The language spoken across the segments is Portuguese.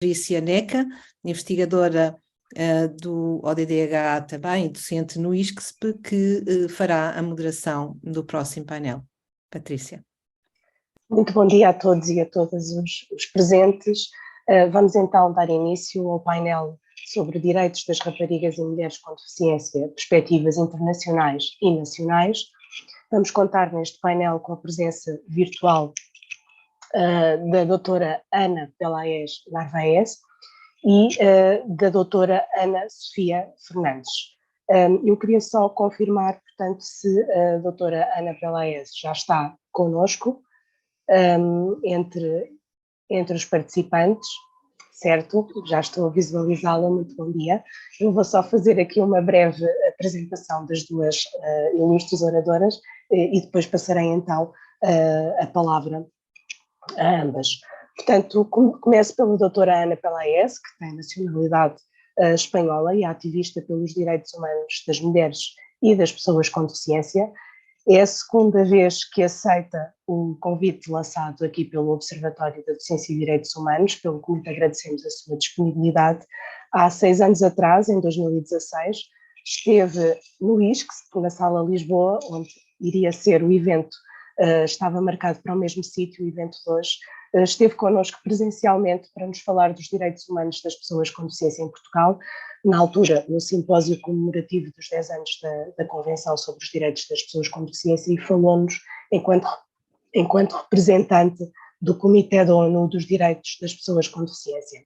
Patrícia Neca, investigadora do ODDH também, e docente no ISCSP, que fará a moderação do próximo painel. Patrícia. Muito bom dia a todos e a todas os presentes. Vamos então dar início ao painel sobre direitos das raparigas e mulheres com deficiência, perspectivas internacionais e nacionais. Vamos contar neste painel com a presença virtual da doutora Ana Pelaez Narvaez e da doutora Ana Sofia Fernandes. Eu queria só confirmar, portanto, se a doutora Ana Pelaez já está connosco entre os participantes, certo? Já estou a visualizá-la, muito bom dia. Eu vou só fazer aqui uma breve apresentação das duas ilustres oradoras e depois passarei então a palavra a ambas. Portanto, começo pela doutora Ana Pelaez, que tem nacionalidade espanhola e é ativista pelos direitos humanos das mulheres e das pessoas com deficiência. É a segunda vez que aceita o convite lançado aqui pelo Observatório da Deficiência e Direitos Humanos, pelo que muito agradecemos a sua disponibilidade. Há 6 anos atrás, em 2016, esteve no ISCSP, na Sala Lisboa, onde iria ser o evento, estava marcado para o mesmo sítio, o evento de hoje. Esteve connosco presencialmente para nos falar dos direitos humanos das pessoas com deficiência em Portugal, na altura no simpósio comemorativo dos 10 anos da Convenção sobre os Direitos das Pessoas com Deficiência, e falou-nos enquanto representante do Comitê da ONU dos Direitos das Pessoas com Deficiência.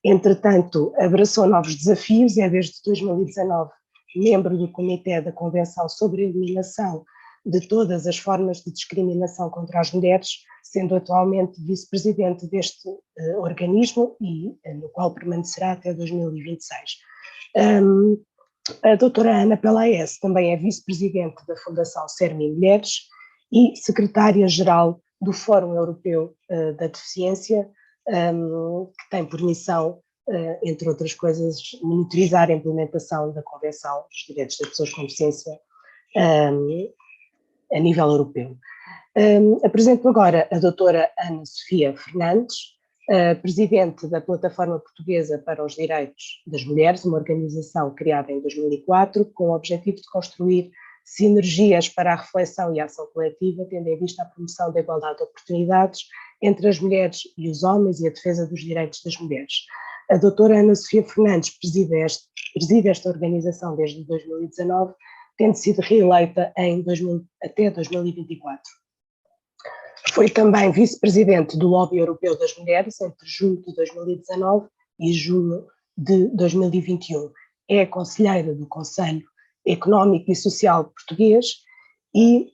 Entretanto, abraçou novos desafios, é desde 2019 membro do Comitê da Convenção sobre a Eliminação de todas as formas de discriminação contra as mulheres, sendo atualmente vice-presidente deste organismo e no qual permanecerá até 2026. A doutora Ana Pelaez também é vice-presidente da Fundação Sermi Mulheres e secretária-geral do Fórum Europeu da Deficiência, que tem por missão, entre outras coisas, monitorizar a implementação da Convenção dos Direitos das Pessoas com Deficiência a nível europeu. Apresento agora a doutora Ana Sofia Fernandes, presidente da Plataforma Portuguesa para os Direitos das Mulheres, uma organização criada em 2004 com o objetivo de construir sinergias para a reflexão e a ação coletiva, tendo em vista a promoção da igualdade de oportunidades entre as mulheres e os homens e a defesa dos direitos das mulheres. A doutora Ana Sofia Fernandes preside esta organização desde 2019, tendo sido reeleita até 2024. Foi também vice-presidente do Lobby Europeu das Mulheres entre junho de 2019 e junho de 2021. É conselheira do Conselho Económico e Social Português e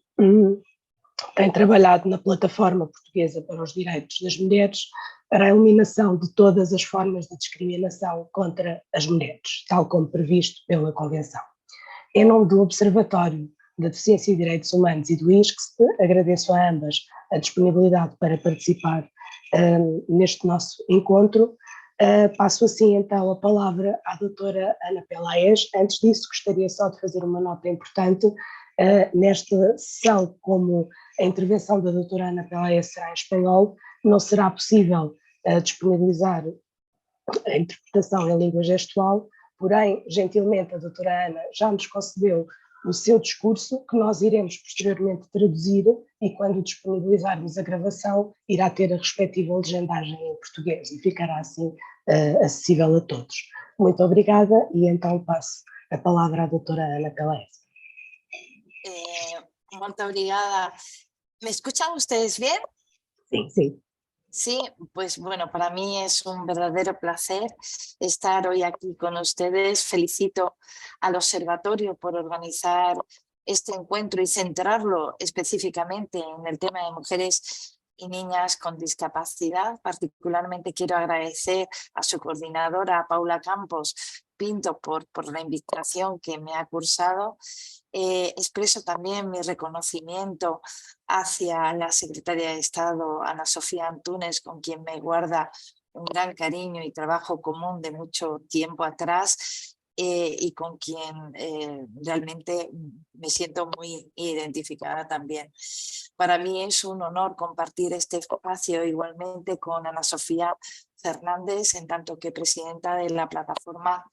tem trabalhado na Plataforma Portuguesa para os Direitos das Mulheres para a eliminação de todas as formas de discriminação contra as mulheres, tal como previsto pela Convenção. Em nome do Observatório da Deficiência e Direitos Humanos e do ISCSP, agradeço a ambas a disponibilidade para participar neste nosso encontro. Passo assim então a palavra à doutora Ana Pelaez. Antes disso, gostaria só de fazer uma nota importante. Nesta sessão, como a intervenção da doutora Ana Pelaez será em espanhol, não será possível disponibilizar a interpretação em língua gestual. Porém, gentilmente, a doutora Ana já nos concedeu o seu discurso, que nós iremos posteriormente traduzir e, quando disponibilizarmos a gravação, irá ter a respectiva legendagem em português e ficará assim acessível a todos. Muito obrigada e então passo a palavra à doutora Ana Pelaez. Muito obrigada. ¿Me escuchan ustedes bien? Sí, sí. Sí, pues bueno, para mí es un verdadero placer estar hoy aquí con ustedes. Felicito al Observatorio por organizar este encuentro y centrarlo específicamente en el tema de mujeres y niñas con discapacidad. Particularmente quiero agradecer a su coordinadora, Paula Campos Pinto, por la invitación que me ha cursado. Expreso también mi reconocimiento hacia la secretaria de Estado, Ana Sofía Antúnez, con quien me guarda un gran cariño y trabajo común de mucho tiempo atrás, y con quien realmente me siento muy identificada también. Para mí es un honor compartir este espacio igualmente con Ana Sofía Fernández, en tanto que presidenta de la Plataforma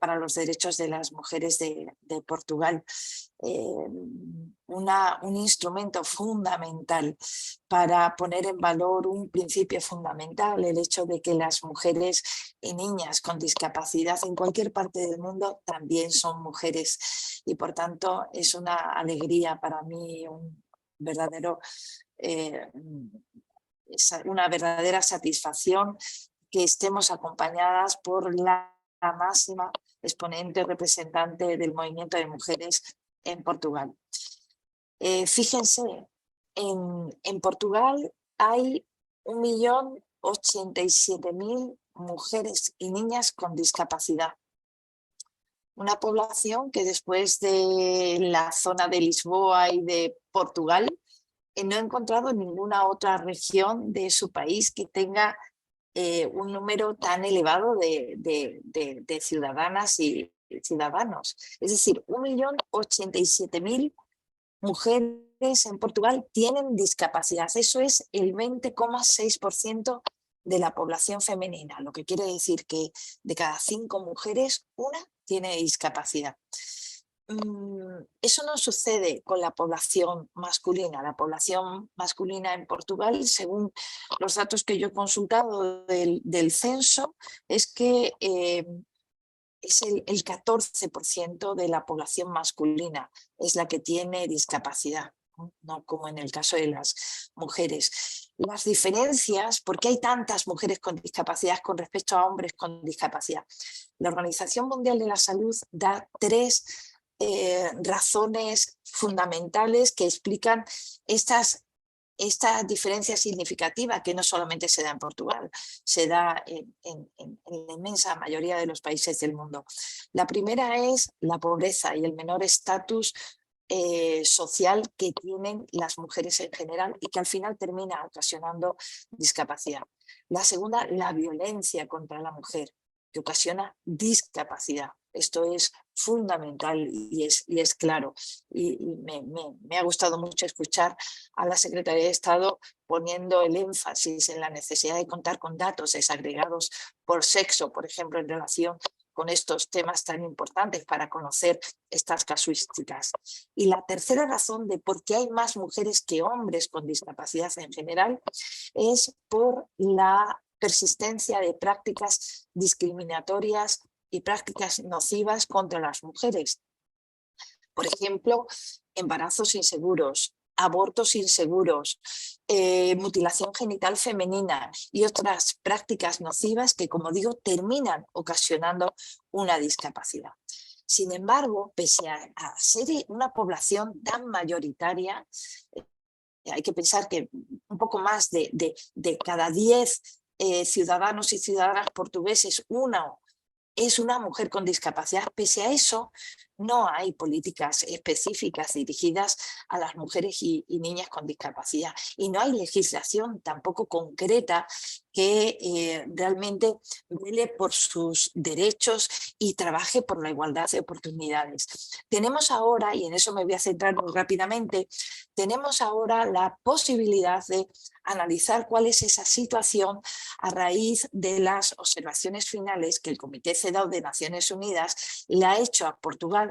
para los Derechos de las Mujeres de Portugal. Un instrumento fundamental para poner en valor un principio fundamental, el hecho de que las mujeres y niñas con discapacidad en cualquier parte del mundo también son mujeres, y por tanto es una alegría para mí, una verdadera satisfacción que estemos acompañadas por la máxima exponente representante del movimiento de mujeres en Portugal. Fíjense, en Portugal hay 1.087.000 mujeres y niñas con discapacidad. Una población que después de la zona de Lisboa y de Portugal no he encontrado ninguna otra región de su país que tenga un número tan elevado de ciudadanas y ciudadanos. Es decir, 1.087.000 mujeres en Portugal tienen discapacidad. Eso es el 20,6% de la población femenina, lo que quiere decir que de cada 5 mujeres, una tiene discapacidad. Eso no sucede con la población masculina. La población masculina en Portugal, según los datos que yo he consultado del censo, es que es el 14% de la población masculina es la que tiene discapacidad, no como en el caso de las mujeres. Las diferencias, ¿por qué hay tantas mujeres con discapacidad con respecto a hombres con discapacidad? La Organización Mundial de la Salud da 3 razones fundamentales que explican esta diferencia significativa, que no solamente se da en Portugal, se da en la inmensa mayoría de los países del mundo. La primera es la pobreza y el menor estatus social que tienen las mujeres en general y que al final termina ocasionando discapacidad. La segunda, la violencia contra la mujer, que ocasiona discapacidad. Esto es fundamental y es claro. Y me ha gustado mucho escuchar a la Secretaría de Estado poniendo el énfasis en la necesidad de contar con datos desagregados por sexo, por ejemplo, en relación con estos temas tan importantes para conocer estas casuísticas. Y la tercera razón de por qué hay más mujeres que hombres con discapacidad en general es por la persistencia de prácticas discriminatorias y prácticas nocivas contra las mujeres. Por ejemplo, embarazos inseguros, abortos inseguros, mutilación genital femenina y otras prácticas nocivas que, como digo, terminan ocasionando una discapacidad. Sin embargo, pese a ser una población tan mayoritaria, hay que pensar que un poco más de cada 10 ciudadanos y ciudadanas portugueses, uno es una mujer con discapacidad. Pese a eso, no hay políticas específicas dirigidas a las mujeres y niñas con discapacidad. Y no hay legislación tampoco concreta que realmente vele por sus derechos y trabaje por la igualdad de oportunidades. Tenemos ahora, y en eso me voy a centrar muy rápidamente, tenemos ahora la posibilidad de analizar cuál es esa situación a raíz de las observaciones finales que el Comité CEDAW de Naciones Unidas le hizo a Portugal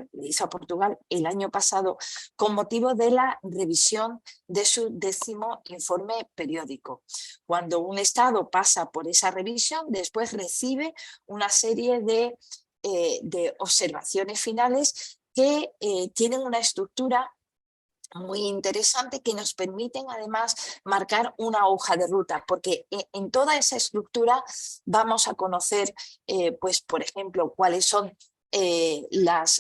el año pasado con motivo de la revisión de su 10º informe periódico. Cuando un Estado pasa por esa revisión, después recibe una serie de observaciones finales que tienen una estructura muy interesante que nos permiten además marcar una hoja de ruta, porque en toda esa estructura vamos a conocer, pues, por ejemplo, cuáles son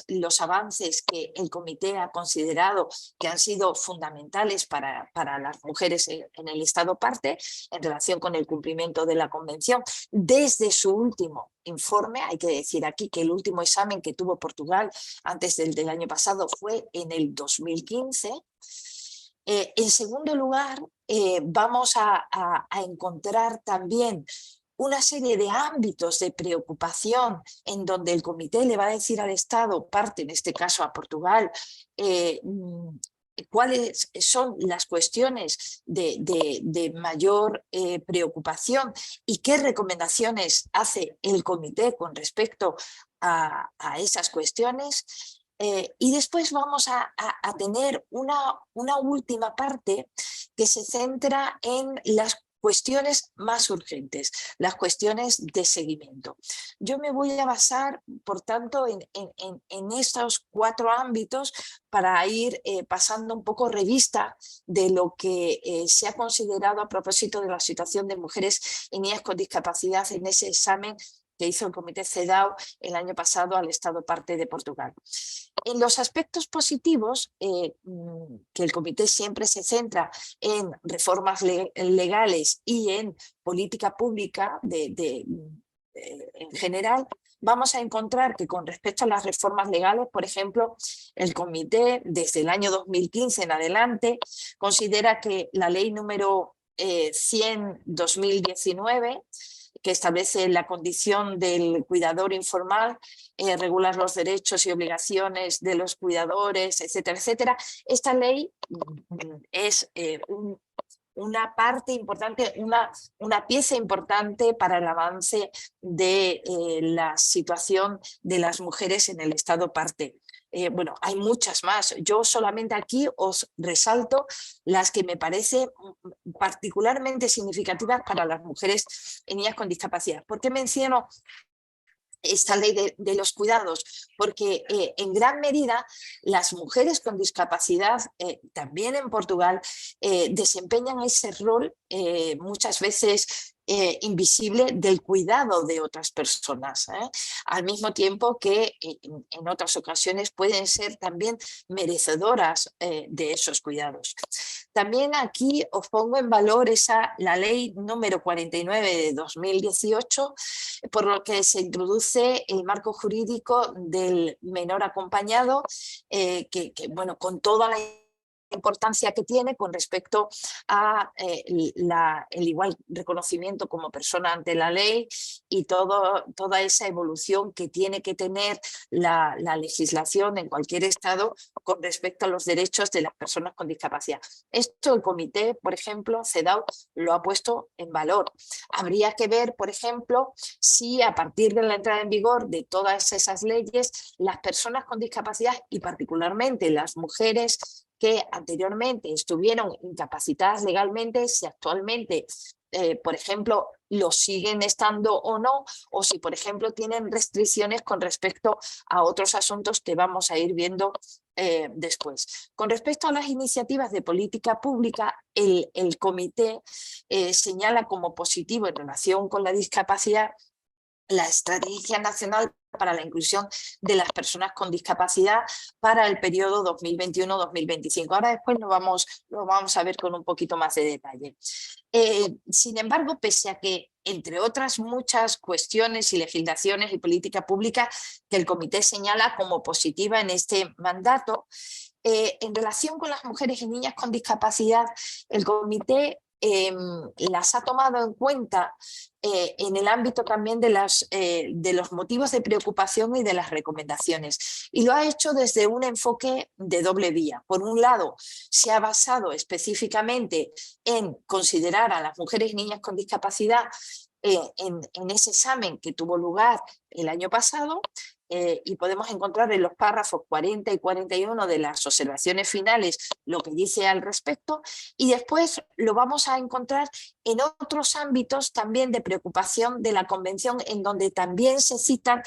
los avances que el comité ha considerado que han sido fundamentales para las mujeres en el Estado parte en relación con el cumplimiento de la Convención. Desde su último informe, hay que decir aquí que el último examen que tuvo Portugal antes del año pasado fue en el 2015. En segundo lugar, vamos a encontrar también una serie de ámbitos de preocupación en donde el comité le va a decir al Estado, parte en este caso a Portugal, cuáles son las cuestiones de mayor preocupación y qué recomendaciones hace el comité con respecto a esas cuestiones. Y después vamos a tener una última parte que se centra en las cuestiones más urgentes, las cuestiones de seguimiento. Yo me voy a basar, por tanto, en estos 4 ámbitos para ir pasando un poco revista de lo que se ha considerado a propósito de la situación de mujeres y niñas con discapacidad en ese examen que hizo el Comité CEDAW el año pasado al Estado parte de Portugal. En los aspectos positivos, que el comité siempre se centra en reformas legales y en política pública en general, vamos a encontrar que con respecto a las reformas legales, por ejemplo, el comité desde el año 2015 en adelante considera que la ley número 100/2019, que establece la condición del cuidador informal, regular los derechos y obligaciones de los cuidadores, etcétera, etcétera. Esta ley es una parte importante, una pieza importante para el avance de la situación de las mujeres en el Estado parte. Bueno, hay muchas más. Yo solamente aquí os resalto las que me parecen particularmente significativas para las mujeres y niñas con discapacidad. ¿Por qué menciono esta ley de los cuidados? Porque en gran medida las mujeres con discapacidad, también en Portugal, desempeñan ese rol muchas veces invisible del cuidado de otras personas, al mismo tiempo que en otras ocasiones pueden ser también merecedoras de esos cuidados. También aquí os pongo en valor la ley número 49 de 2018, por lo que se introduce el marco jurídico del menor acompañado, bueno, con toda la importancia que tiene con respecto a el igual reconocimiento como persona ante la ley y toda esa evolución que tiene que tener la legislación en cualquier estado con respecto a los derechos de las personas con discapacidad. Esto el comité, por ejemplo, CEDAW, lo ha puesto en valor. Habría que ver, por ejemplo, si a partir de la entrada en vigor de todas esas leyes, las personas con discapacidad y particularmente las mujeres que anteriormente estuvieron incapacitadas legalmente, si actualmente, por ejemplo, lo siguen estando o no, o si, por ejemplo, tienen restricciones con respecto a otros asuntos que vamos a ir viendo después. Con respecto a las iniciativas de política pública, el comité señala como positivo en relación con la discapacidad la Estrategia Nacional para la Inclusión de las Personas con Discapacidad para el periodo 2021-2025. Ahora después lo vamos a ver con un poquito más de detalle. Sin embargo, pese a que, entre otras muchas cuestiones y legislaciones y política pública que el comité señala como positiva en este mandato, en relación con las mujeres y niñas con discapacidad, el comité las ha tomado en cuenta en el ámbito también de los motivos de preocupación y de las recomendaciones. Y lo ha hecho desde un enfoque de doble vía. Por un lado, se ha basado específicamente en considerar a las mujeres y niñas con discapacidad en ese examen que tuvo lugar el año pasado, y podemos encontrar en los párrafos 40 y 41 de las observaciones finales lo que dice al respecto, y después lo vamos a encontrar en otros ámbitos también de preocupación de la Convención, en donde también se citan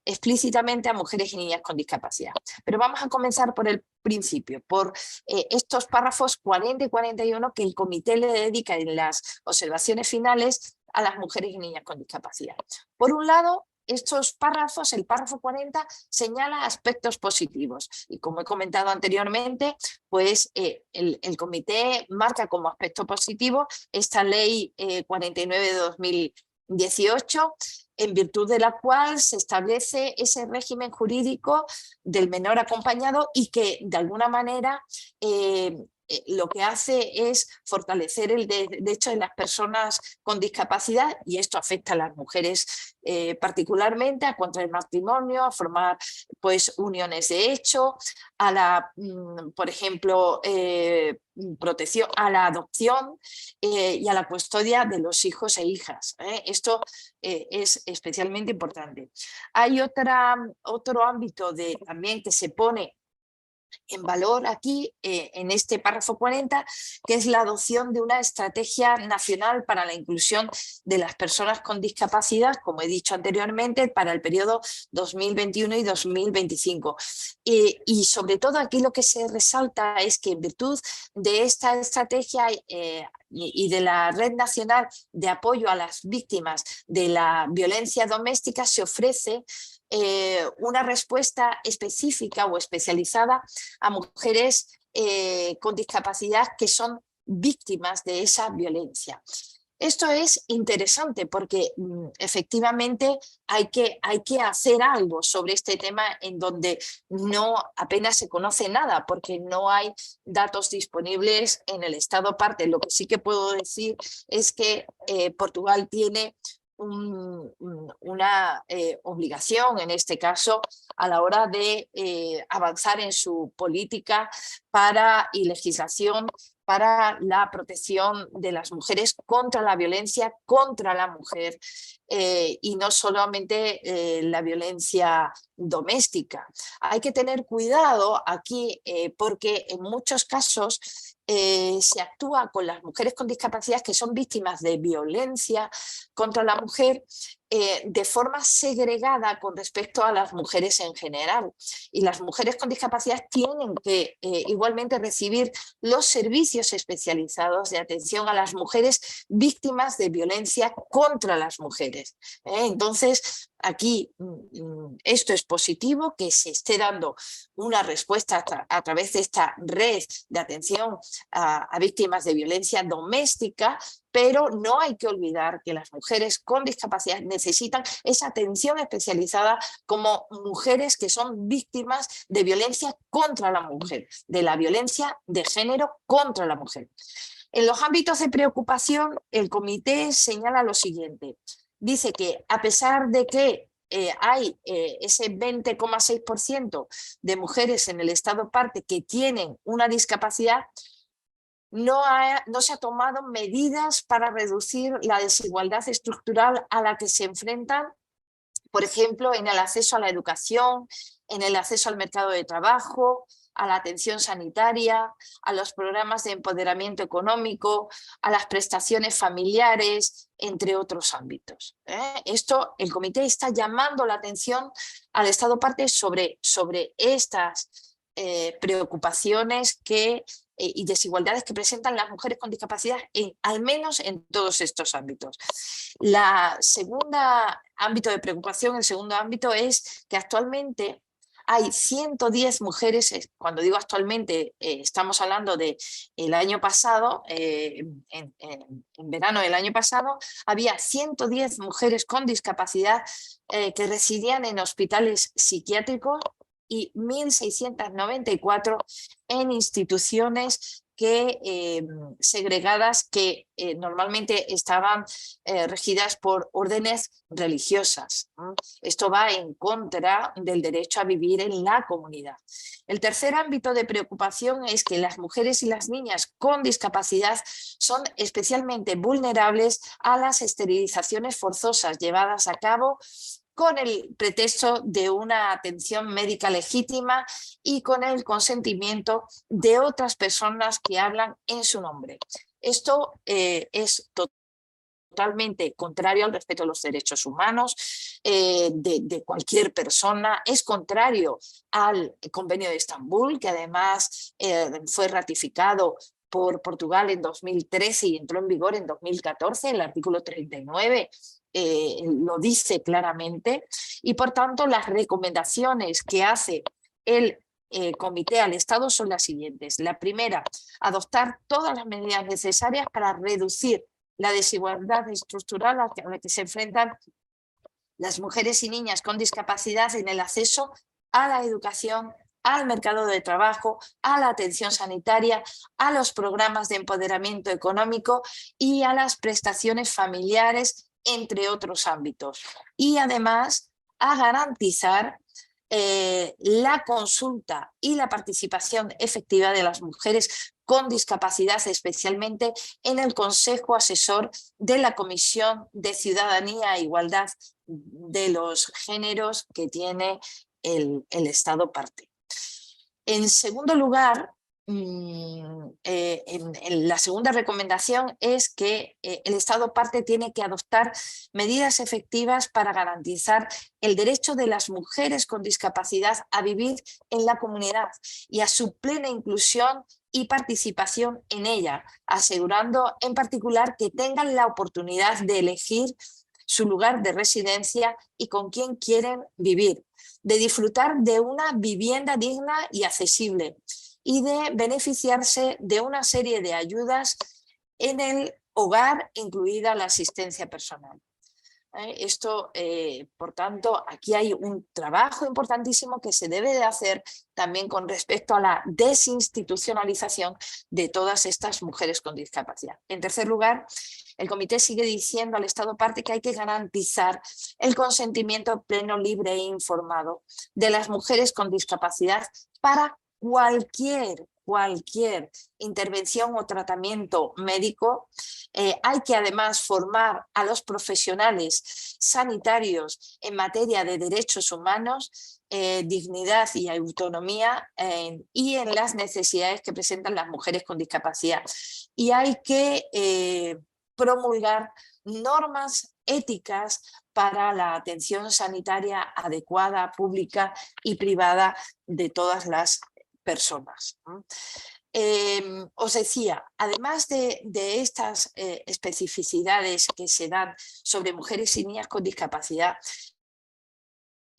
explícitamente a mujeres y niñas con discapacidad. Pero vamos a comenzar por el principio, por estos párrafos 40 y 41 que el comité le dedica en las observaciones finales a las mujeres y niñas con discapacidad. Por un lado, estos párrafos, el párrafo 40 señala aspectos positivos y, como he comentado anteriormente, pues el comité marca como aspecto positivo esta ley 49 de 2018, en virtud de la cual se establece ese régimen jurídico del menor acompañado y que de alguna manera lo que hace es fortalecer el derecho de las personas con discapacidad, y esto afecta a las mujeres particularmente, a contraer matrimonio, a formar pues uniones de hecho, a la, por ejemplo, protección, a la adopción y a la custodia de los hijos e hijas. Esto es especialmente importante. Hay otro ámbito también que se pone en valor aquí, en este párrafo 40, que es la adopción de una estrategia nacional para la inclusión de las personas con discapacidad, como he dicho anteriormente, para el periodo 2021 y 2025. Y sobre todo aquí lo que se resalta es que en virtud de esta estrategia y de la Red Nacional de Apoyo a las Víctimas de la Violencia Doméstica, se ofrece una respuesta específica o especializada a mujeres con discapacidad que son víctimas de esa violencia. Esto es interesante porque efectivamente hay que hacer algo sobre este tema, en donde apenas se conoce nada, porque no hay datos disponibles en el Estado parte. Lo que sí que puedo decir es que Portugal tiene una obligación, en este caso, a la hora de avanzar en su política y legislación para la protección de las mujeres contra la violencia contra la mujer, y no solamente la violencia doméstica. Hay que tener cuidado aquí porque en muchos casos se actúa con las mujeres con discapacidad que son víctimas de violencia contra la mujer de forma segregada con respecto a las mujeres en general. Y las mujeres con discapacidad tienen que igualmente recibir los servicios especializados de atención a las mujeres víctimas de violencia contra las mujeres. Entonces, aquí esto es positivo, que se esté dando una respuesta a través de esta red de atención a víctimas de violencia doméstica, pero no hay que olvidar que las mujeres con discapacidad necesitan esa atención especializada como mujeres que son víctimas de violencia contra la mujer, de la violencia de género contra la mujer. En los ámbitos de preocupación, el comité señala lo siguiente. Dice que a pesar de que hay ese 20,6% de mujeres en el Estado parte que tienen una discapacidad, no se han tomado medidas para reducir la desigualdad estructural a la que se enfrentan, por ejemplo, en el acceso a la educación, en el acceso al mercado de trabajo, a la atención sanitaria, a los programas de empoderamiento económico, a las prestaciones familiares, entre otros ámbitos. Esto, el comité está llamando la atención al Estado parte sobre estas preocupaciones y desigualdades que presentan las mujeres con discapacidad, al menos en todos estos ámbitos. La segunda ámbito de preocupación, el segundo ámbito, es que actualmente hay 110 mujeres, cuando digo actualmente estamos hablando del año pasado, en verano del año pasado, había 110 mujeres con discapacidad que residían en hospitales psiquiátricos y 1.694 en instituciones segregadas que normalmente estaban regidas por órdenes religiosas. Esto va en contra del derecho a vivir en la comunidad. El tercer ámbito de preocupación es que las mujeres y las niñas con discapacidad son especialmente vulnerables a las esterilizaciones forzosas llevadas a cabo con el pretexto de una atención médica legítima y con el consentimiento de otras personas que hablan en su nombre. Esto es totalmente contrario al respeto a los derechos humanos de cualquier persona, es contrario al Convenio de Estambul, que además fue ratificado por Portugal en 2013 y entró en vigor en 2014, el artículo 39 lo dice claramente, y por tanto las recomendaciones que hace el comité al Estado son las siguientes. La primera, adoptar todas las medidas necesarias para reducir la desigualdad estructural a la que se enfrentan las mujeres y niñas con discapacidad en el acceso a la educación al mercado de trabajo, a la atención sanitaria, a los programas de empoderamiento económico y a las prestaciones familiares, entre otros ámbitos. Y además a garantizar la consulta y la participación efectiva de las mujeres con discapacidad, especialmente en el Consejo Asesor de la Comisión de Ciudadanía e Igualdad de los Géneros que tiene el Estado parte. En segundo lugar, la segunda recomendación es que el Estado parte tiene que adoptar medidas efectivas para garantizar el derecho de las mujeres con discapacidad a vivir en la comunidad y a su plena inclusión y participación en ella, asegurando en particular que tengan la oportunidad de elegir su lugar de residencia y con quién quieren vivir, de disfrutar de una vivienda digna y accesible y de beneficiarse de una serie de ayudas en el hogar, incluida la asistencia personal. Esto, por tanto, aquí hay un trabajo importantísimo que se debe de hacer también con respecto a la desinstitucionalización de todas estas mujeres con discapacidad. En tercer lugar, el comité sigue diciendo al Estado parte que hay que garantizar el consentimiento pleno, libre e informado de las mujeres con discapacidad para cualquier intervención o tratamiento médico. Hay que además formar a los profesionales sanitarios en materia de derechos humanos, dignidad y autonomía y en las necesidades que presentan las mujeres con discapacidad. Y hay que promulgar normas éticas para la atención sanitaria adecuada, pública y privada de todas las personas. Os decía, además de estas especificidades que se dan sobre mujeres y niñas con discapacidad,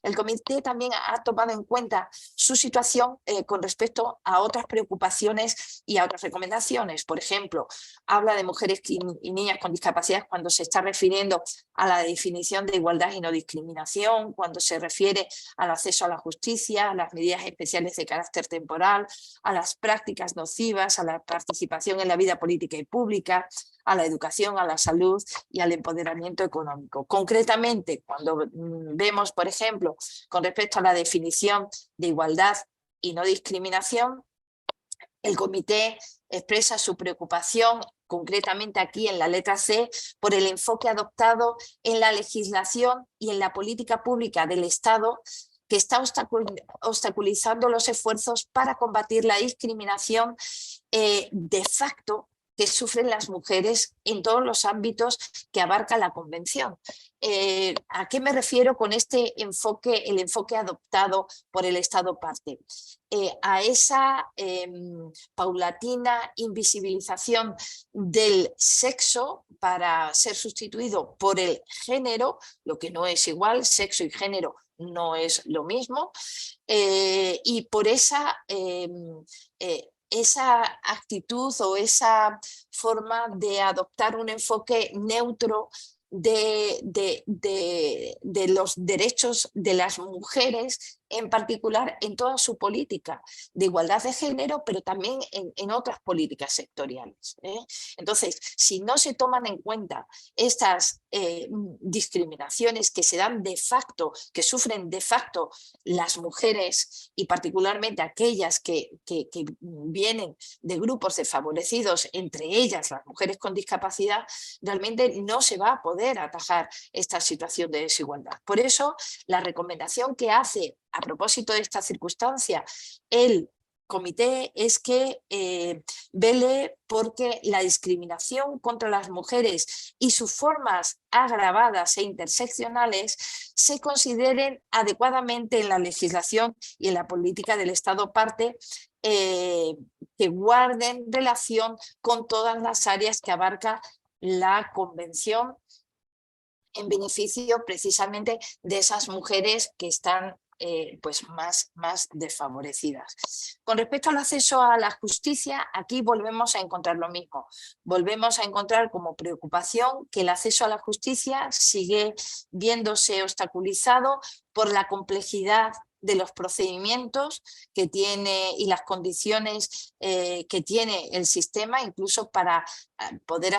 el comité también ha tomado en cuenta su situación con respecto a otras preocupaciones y a otras recomendaciones. Por ejemplo, habla de mujeres y niñas con discapacidad cuando se está refiriendo a la definición de igualdad y no discriminación, cuando se refiere al acceso a la justicia, a las medidas especiales de carácter temporal, a las prácticas nocivas, a la participación en la vida política y pública, a la educación, a la salud y al empoderamiento económico. Concretamente, cuando vemos, por ejemplo, con respecto a la definición de igualdad y no discriminación, el comité expresa su preocupación, concretamente aquí en la letra C, por el enfoque adoptado en la legislación y en la política pública del Estado que está obstaculizando los esfuerzos para combatir la discriminación de facto que sufren las mujeres en todos los ámbitos que abarca la Convención. ¿A qué me refiero con este enfoque, el enfoque adoptado por el Estado parte? A esa paulatina invisibilización del sexo para ser sustituido por el género, lo que no es igual, sexo y género no es lo mismo, y por esa actitud o esa forma de adoptar un enfoque neutro de los derechos de las mujeres, en particular en toda su política de igualdad de género, pero también en otras políticas sectoriales. Entonces, si no se toman en cuenta estas discriminaciones que se dan de facto, que sufren de facto las mujeres y particularmente aquellas que vienen de grupos desfavorecidos, entre ellas las mujeres con discapacidad, realmente no se va a poder atajar esta situación de desigualdad. Por eso, la recomendación que hace a propósito de esta circunstancia el comité es que vele porque la discriminación contra las mujeres y sus formas agravadas e interseccionales se consideren adecuadamente en la legislación y en la política del Estado parte, que guarden relación con todas las áreas que abarca la Convención en beneficio precisamente de esas mujeres que están pues más desfavorecidas. Con respecto al acceso a la justicia, aquí volvemos a encontrar lo mismo. Volvemos a encontrar como preocupación que el acceso a la justicia sigue viéndose obstaculizado por la complejidad de los procedimientos que tiene y las condiciones que tiene el sistema, incluso para poder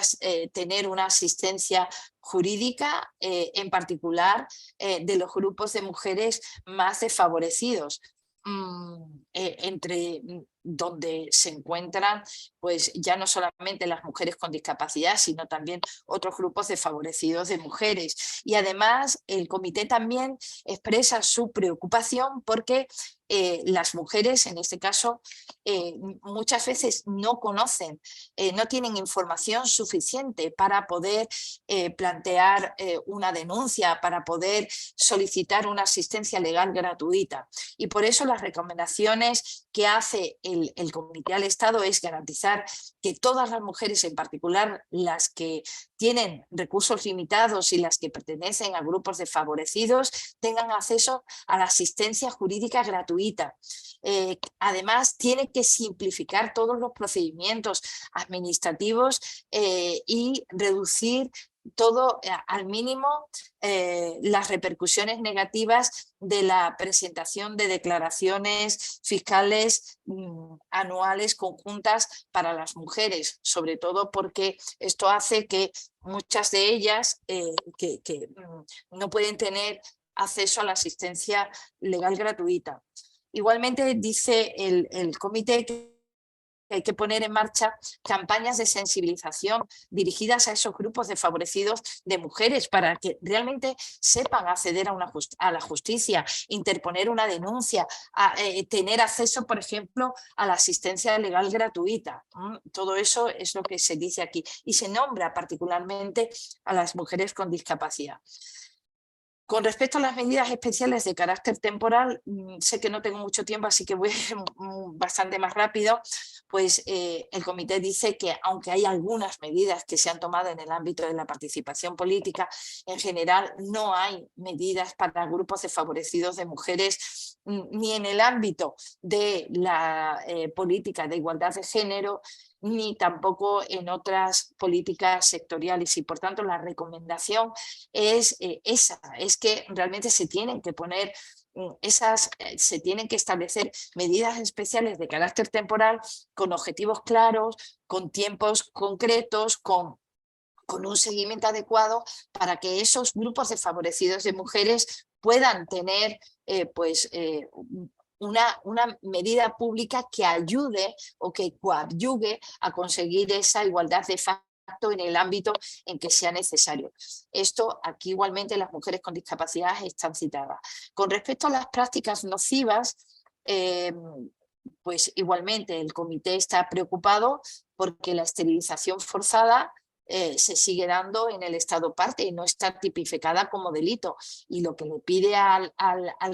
tener una asistencia jurídica, en particular de los grupos de mujeres más desfavorecidos, entre donde se encuentran pues ya no solamente las mujeres con discapacidad, sino también otros grupos desfavorecidos de mujeres. Y además el comité también expresa su preocupación porque las mujeres, en este caso, muchas veces no conocen, no tienen información suficiente para poder plantear una denuncia, para poder solicitar una asistencia legal gratuita. Y por eso las recomendaciones que hace el Comité al Estado es garantizar que todas las mujeres, en particular las que tienen recursos limitados y las que pertenecen a grupos desfavorecidos, tengan acceso a la asistencia jurídica gratuita. Además, tiene que simplificar todos los procedimientos administrativos y reducir todo al mínimo las repercusiones negativas de la presentación de declaraciones fiscales anuales conjuntas para las mujeres, sobre todo porque esto hace que muchas de ellas que no pueden tener acceso a la asistencia legal gratuita. Igualmente dice el comité que hay que poner en marcha campañas de sensibilización dirigidas a esos grupos desfavorecidos de mujeres para que realmente sepan acceder a la justicia, interponer una denuncia, tener acceso, por ejemplo, a la asistencia legal gratuita. Todo eso es lo que se dice aquí y se nombra particularmente a las mujeres con discapacidad. Con respecto a las medidas especiales de carácter temporal, sé que no tengo mucho tiempo, así que voy bastante más rápido, pues el comité dice que aunque hay algunas medidas que se han tomado en el ámbito de la participación política, en general no hay medidas para grupos desfavorecidos de mujeres ni en el ámbito de la política de igualdad de género, ni tampoco en otras políticas sectoriales, y por tanto la recomendación es esa, es que realmente se tienen que poner se tienen que establecer medidas especiales de carácter temporal con objetivos claros, con tiempos concretos, con un seguimiento adecuado para que esos grupos desfavorecidos de mujeres puedan tener una medida pública que ayude o que coadyuve a conseguir esa igualdad de facto en el ámbito en que sea necesario. Esto aquí igualmente las mujeres con discapacidad están citadas. Con respecto a las prácticas nocivas, pues igualmente el comité está preocupado porque la esterilización forzada se sigue dando en el estado parte y no está tipificada como delito, y lo que le pide al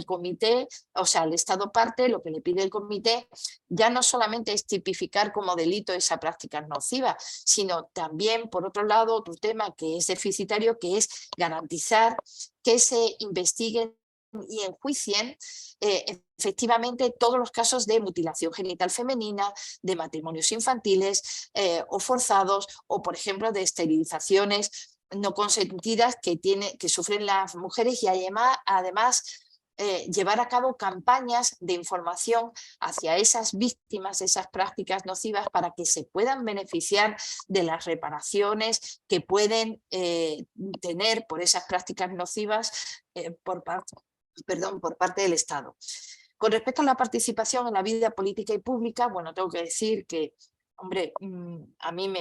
comité, o sea, al estado parte, lo que le pide el comité ya no solamente es tipificar como delito esa práctica nociva, sino también, por otro lado, otro tema que es deficitario, que es garantizar que se investiguen y enjuicien efectivamente todos los casos de mutilación genital femenina, de matrimonios infantiles o forzados, o por ejemplo de esterilizaciones no consentidas que sufren las mujeres, y además llevar a cabo campañas de información hacia esas víctimas de esas prácticas nocivas para que se puedan beneficiar de las reparaciones que pueden tener por esas prácticas nocivas por parte del Estado. Con respecto a la participación en la vida política y pública, bueno, tengo que decir que, hombre, a mí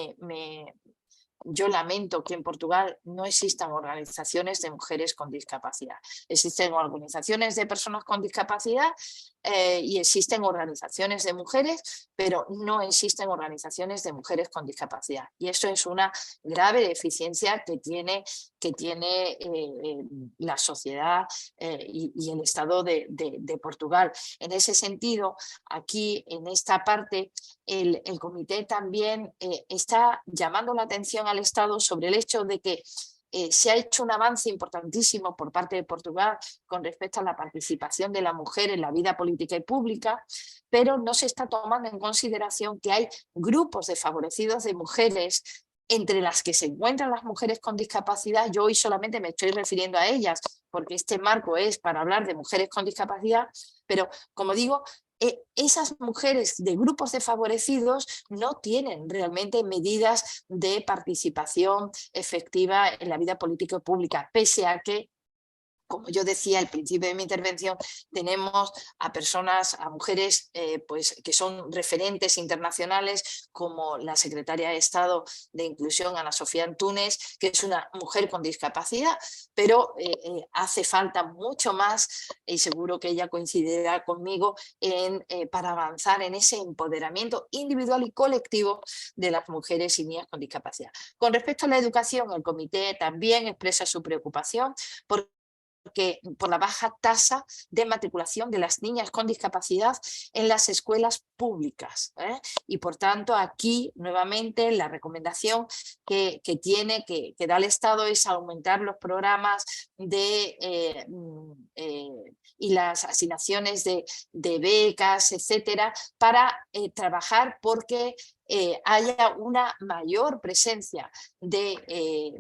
yo lamento que en Portugal no existan organizaciones de mujeres con discapacidad. Existen organizaciones de personas con discapacidad y existen organizaciones de mujeres, pero no existen organizaciones de mujeres con discapacidad. Y eso es una grave deficiencia que tiene la sociedad y el Estado de Portugal. En ese sentido, aquí en esta parte, el comité también está llamando la atención al Estado sobre el hecho de que se ha hecho un avance importantísimo por parte de Portugal con respecto a la participación de la mujer en la vida política y pública, pero no se está tomando en consideración que hay grupos desfavorecidos de mujeres entre las que se encuentran las mujeres con discapacidad. Yo hoy solamente me estoy refiriendo a ellas, porque este marco es para hablar de mujeres con discapacidad, pero como digo, esas mujeres de grupos desfavorecidos no tienen realmente medidas de participación efectiva en la vida política y pública, pese a que, como yo decía al principio de mi intervención, tenemos a personas, a mujeres pues, que son referentes internacionales, como la secretaria de Estado de Inclusión, Ana Sofía Antúnez, que es una mujer con discapacidad, pero hace falta mucho más, y seguro que ella coincidirá conmigo, para avanzar en ese empoderamiento individual y colectivo de las mujeres y niñas con discapacidad. Con respecto a la educación, el comité también expresa su preocupación por la baja tasa de matriculación de las niñas con discapacidad en las escuelas públicas. Y por tanto aquí nuevamente la recomendación que da el Estado es aumentar los programas y las asignaciones de becas, etcétera, para trabajar porque haya una mayor presencia de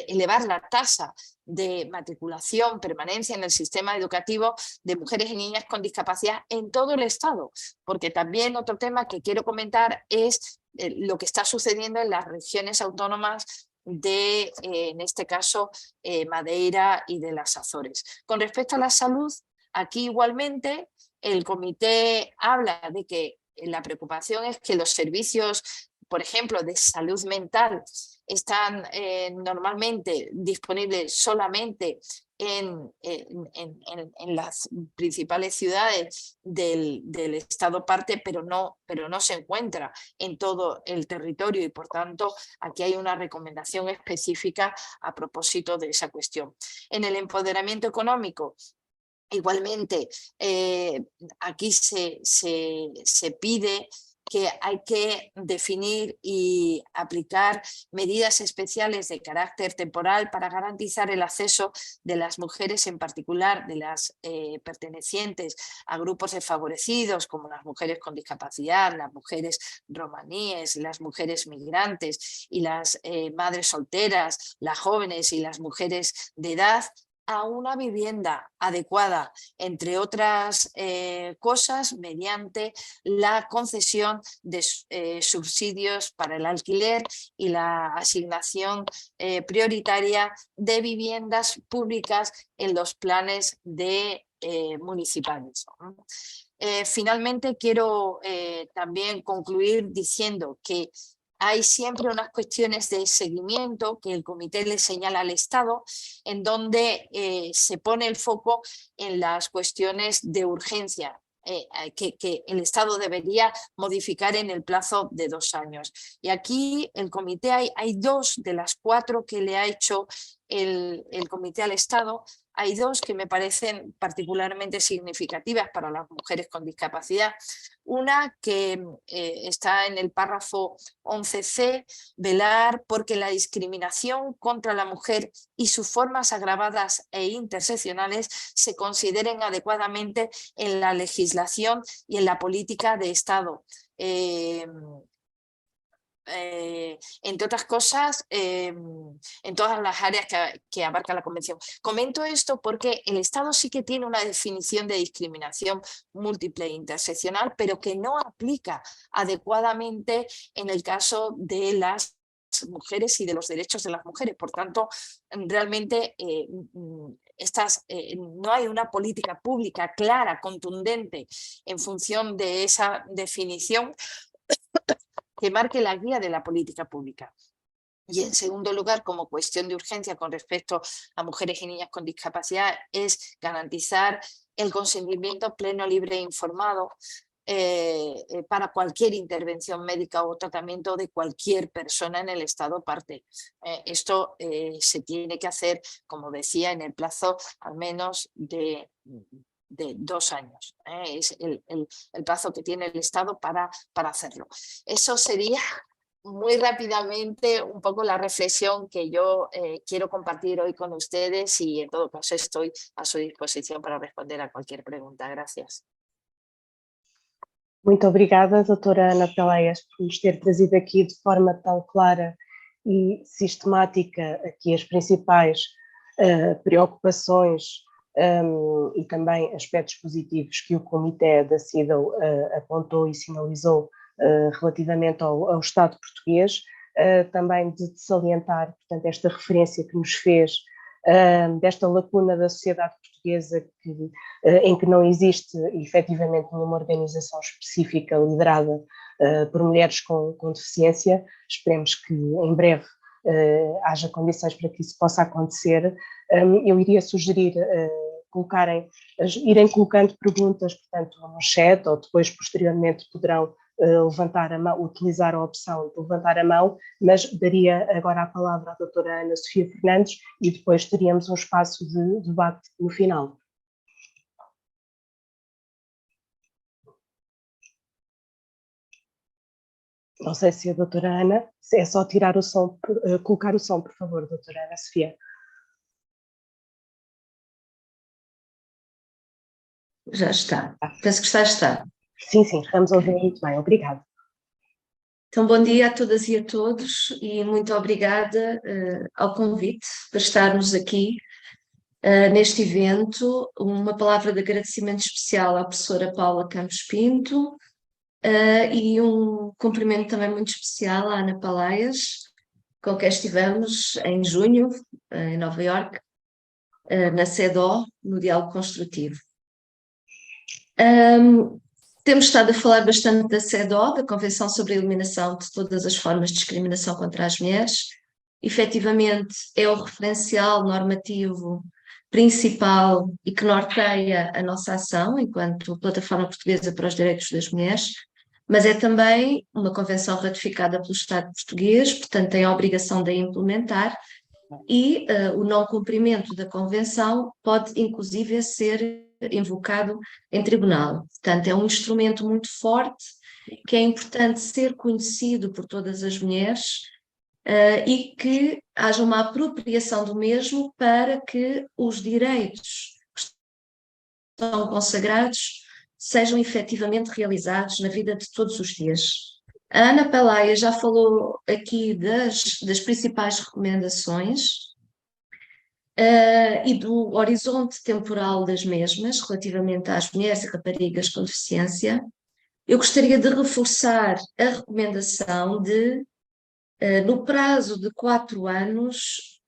elevar la tasa de matriculación, permanencia en el sistema educativo de mujeres y niñas con discapacidad en todo el Estado, porque también otro tema que quiero comentar es lo que está sucediendo en las regiones autónomas de, en este caso, Madeira y de las Azores. Con respecto a la salud, aquí igualmente el comité habla de que la preocupación es que los servicios, por ejemplo, de salud mental están normalmente disponibles solamente en las principales ciudades del Estado parte, pero no se encuentra en todo el territorio y por tanto aquí hay una recomendación específica a propósito de esa cuestión. En el empoderamiento económico, igualmente, aquí se pide que hay que definir y aplicar medidas especiales de carácter temporal para garantizar el acceso de las mujeres, en particular de las pertenecientes a grupos desfavorecidos, como las mujeres con discapacidad, las mujeres romaníes, las mujeres migrantes y las madres solteras, las jóvenes y las mujeres de edad, a una vivienda adecuada, entre otras cosas, mediante la concesión de subsidios para el alquiler y la asignación prioritaria de viviendas públicas en los planes municipales. Finalmente, quiero también concluir diciendo que hay siempre unas cuestiones de seguimiento que el comité le señala al Estado, en donde se pone el foco en las cuestiones de urgencia que el Estado debería modificar en el plazo de 2 años. Y aquí el comité, hay 2 de las 4 que le ha hecho el comité al Estado. Hay 2 que me parecen particularmente significativas para las mujeres con discapacidad. Una que está en el párrafo 11c, velar porque la discriminación contra la mujer y sus formas agravadas e interseccionales se consideren adecuadamente en la legislación y en la política de Estado. Entre otras cosas, en todas las áreas que abarca la Convención. Comento esto porque el Estado sí que tiene una definición de discriminación múltiple e interseccional, pero que no aplica adecuadamente en el caso de las mujeres y de los derechos de las mujeres. Por tanto, realmente no hay una política pública clara, contundente, en función de esa definición que marque la guía de la política pública. Y en segundo lugar, como cuestión de urgencia con respecto a mujeres y niñas con discapacidad, es garantizar el consentimiento pleno, libre e informado para cualquier intervención médica o tratamiento de cualquier persona en el Estado parte. Esto se tiene que hacer, como decía, en el plazo al menos de 2 años. Es el plazo que tiene el Estado para hacerlo. Eso sería muy rápidamente un poco la reflexión que yo quiero compartir hoy con ustedes y en todo caso estoy a su disposición para responder a cualquier pregunta. Gracias. Muito obrigada, doutora Ana Peleias, por nos ter trazido aqui de forma tão clara e sistemática aqui as principais preocupações e também aspectos positivos que o Comitê da CIDL apontou e sinalizou relativamente ao Estado português, também de salientar, portanto, esta referência que nos fez desta lacuna da sociedade portuguesa em que não existe efetivamente nenhuma organização específica liderada por mulheres com deficiência. Esperemos que em breve haja condições para que isso possa acontecer. Eu iria sugerir irem colocando perguntas, portanto, no chat, ou depois posteriormente poderão levantar a mão, utilizar a opção de levantar a mão, mas daria agora a palavra à doutora Ana Sofia Fernandes e depois teríamos um espaço de debate no final. Não sei se a doutora Ana, é só tirar o som, colocar o som, por favor, doutora Ana Sofia. Já está. Penso que está. Sim, estamos a ouvir muito bem, obrigada. Então, bom dia a todas e a todos e muito obrigada ao convite para estarmos aqui neste evento. Uma palavra de agradecimento especial à professora Paula Campos Pinto e um cumprimento também muito especial à Ana Palaias, com quem estivemos em junho, em Nova Iorque, na CEDO, no Diálogo Construtivo. Temos estado a falar bastante da CEDO, da Convenção sobre a Eliminação de Todas as Formas de Discriminação contra as Mulheres. Efetivamente, é o referencial normativo principal e que norteia a nossa ação enquanto Plataforma Portuguesa para os Direitos das Mulheres, mas é também uma convenção ratificada pelo Estado português, portanto tem a obrigação de a implementar, e o não cumprimento da convenção pode inclusive ser invocado em tribunal. Portanto, é um instrumento muito forte que é importante ser conhecido por todas as mulheres e que haja uma apropriação do mesmo para que os direitos que estão consagrados sejam efetivamente realizados na vida de todos os dias. A Ana Pelaia já falou aqui das principais recomendações e do horizonte temporal das mesmas relativamente às mulheres e raparigas com deficiência. Eu gostaria de reforçar a recomendação de, no prazo de 4 anos,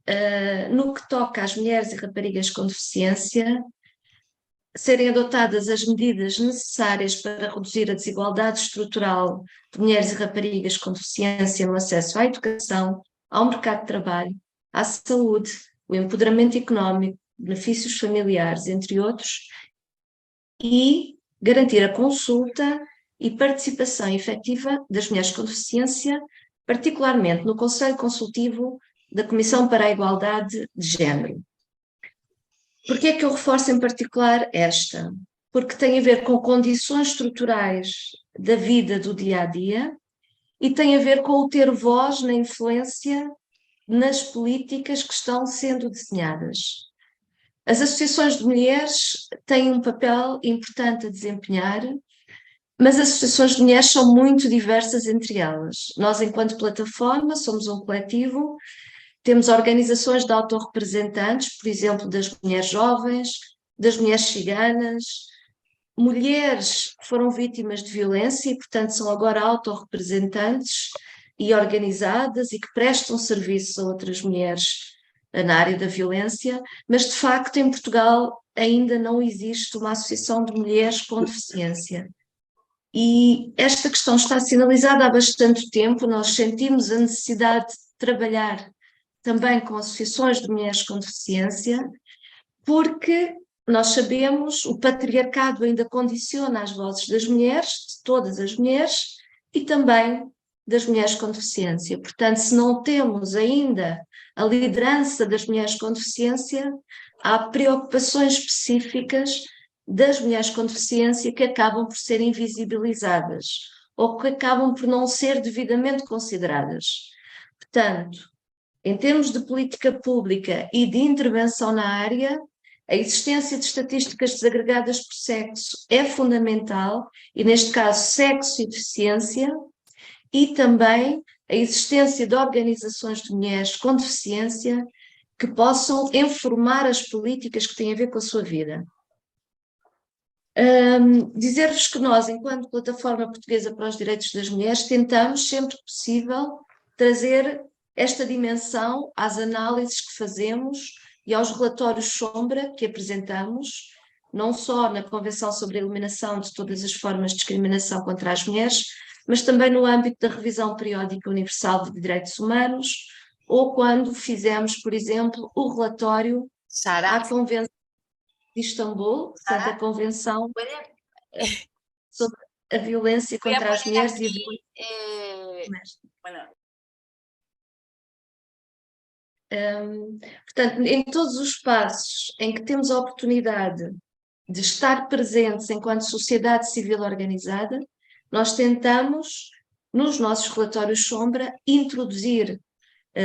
no que toca às mulheres e raparigas com deficiência, serem adotadas as medidas necessárias para reduzir a desigualdade estrutural de mulheres e raparigas com deficiência no acesso à educação, ao mercado de trabalho, à saúde, o empoderamento económico, benefícios familiares, entre outros, e garantir a consulta e participação efetiva das mulheres com deficiência, particularmente no Conselho Consultivo da Comissão para a Igualdade de Género. Porquê é que eu reforço em particular esta? Porque tem a ver com condições estruturais da vida do dia-a-dia e tem a ver com o ter voz na influência nas políticas que estão sendo desenhadas. As associações de mulheres têm um papel importante a desempenhar, mas as associações de mulheres são muito diversas entre elas. Nós, enquanto plataforma, somos um coletivo. Temos organizações de autorrepresentantes, por exemplo, das mulheres jovens, das mulheres ciganas, mulheres que foram vítimas de violência e, portanto, são agora autorrepresentantes e organizadas e que prestam serviço a outras mulheres na área da violência, mas, de facto, em Portugal ainda não existe uma associação de mulheres com deficiência. E esta questão está sinalizada há bastante tempo, nós sentimos a necessidade de trabalhar também com associações de mulheres com deficiência, porque nós sabemos o patriarcado ainda condiciona as vozes das mulheres, de todas as mulheres, e também das mulheres com deficiência. Portanto, se não temos ainda a liderança das mulheres com deficiência, há preocupações específicas das mulheres com deficiência que acabam por ser invisibilizadas ou que acabam por não ser devidamente consideradas. Portanto, em termos de política pública e de intervenção na área, a existência de estatísticas desagregadas por sexo é fundamental, e neste caso sexo e deficiência, e também a existência de organizações de mulheres com deficiência que possam informar as políticas que têm a ver com a sua vida. Dizer-vos que nós, enquanto Plataforma Portuguesa para os Direitos das Mulheres, tentamos, sempre que possível, trazer esta dimensão às análises que fazemos e aos relatórios sombra que apresentamos, não só na Convenção sobre a Eliminação de todas as formas de discriminação contra as mulheres, mas também no âmbito da Revisão Periódica Universal de Direitos Humanos, ou quando fizemos, por exemplo, o relatório à Convenção de Istambul, portanto, a Convenção sobre a violência contra as mulheres e a violência portanto, em todos os passos em que temos a oportunidade de estar presentes enquanto sociedade civil organizada, nós tentamos, nos nossos relatórios sombra, introduzir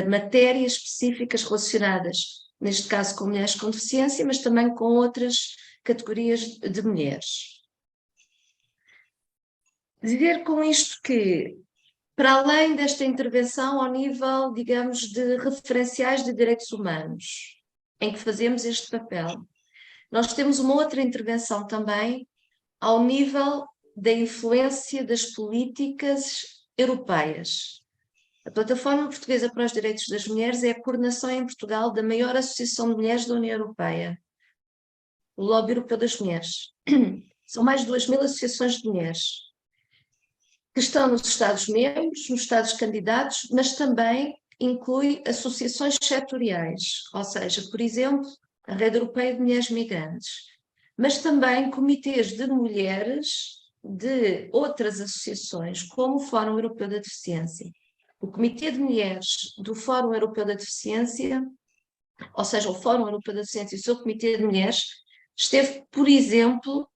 matérias específicas relacionadas, neste caso com mulheres com deficiência, mas também com outras categorias de mulheres. Dizer com isto que, para além desta intervenção ao nível, digamos, de referenciais de direitos humanos, em que fazemos este papel, nós temos uma outra intervenção também ao nível da influência das políticas europeias. A Plataforma Portuguesa para os Direitos das Mulheres é a coordenação em Portugal da maior associação de mulheres da União Europeia, o Lobby Europeu das Mulheres. São mais de 2.000 associações de mulheres que estão nos Estados-membros, nos Estados-candidatos, mas também inclui associações setoriais, ou seja, por exemplo, a Rede Europeia de Mulheres Migrantes, mas também comitês de mulheres de outras associações, como o Fórum Europeu da Deficiência. O Comitê de Mulheres do Fórum Europeu da Deficiência, ou seja, o Fórum Europeu da Deficiência e o seu Comitê de Mulheres, esteve, por exemplo,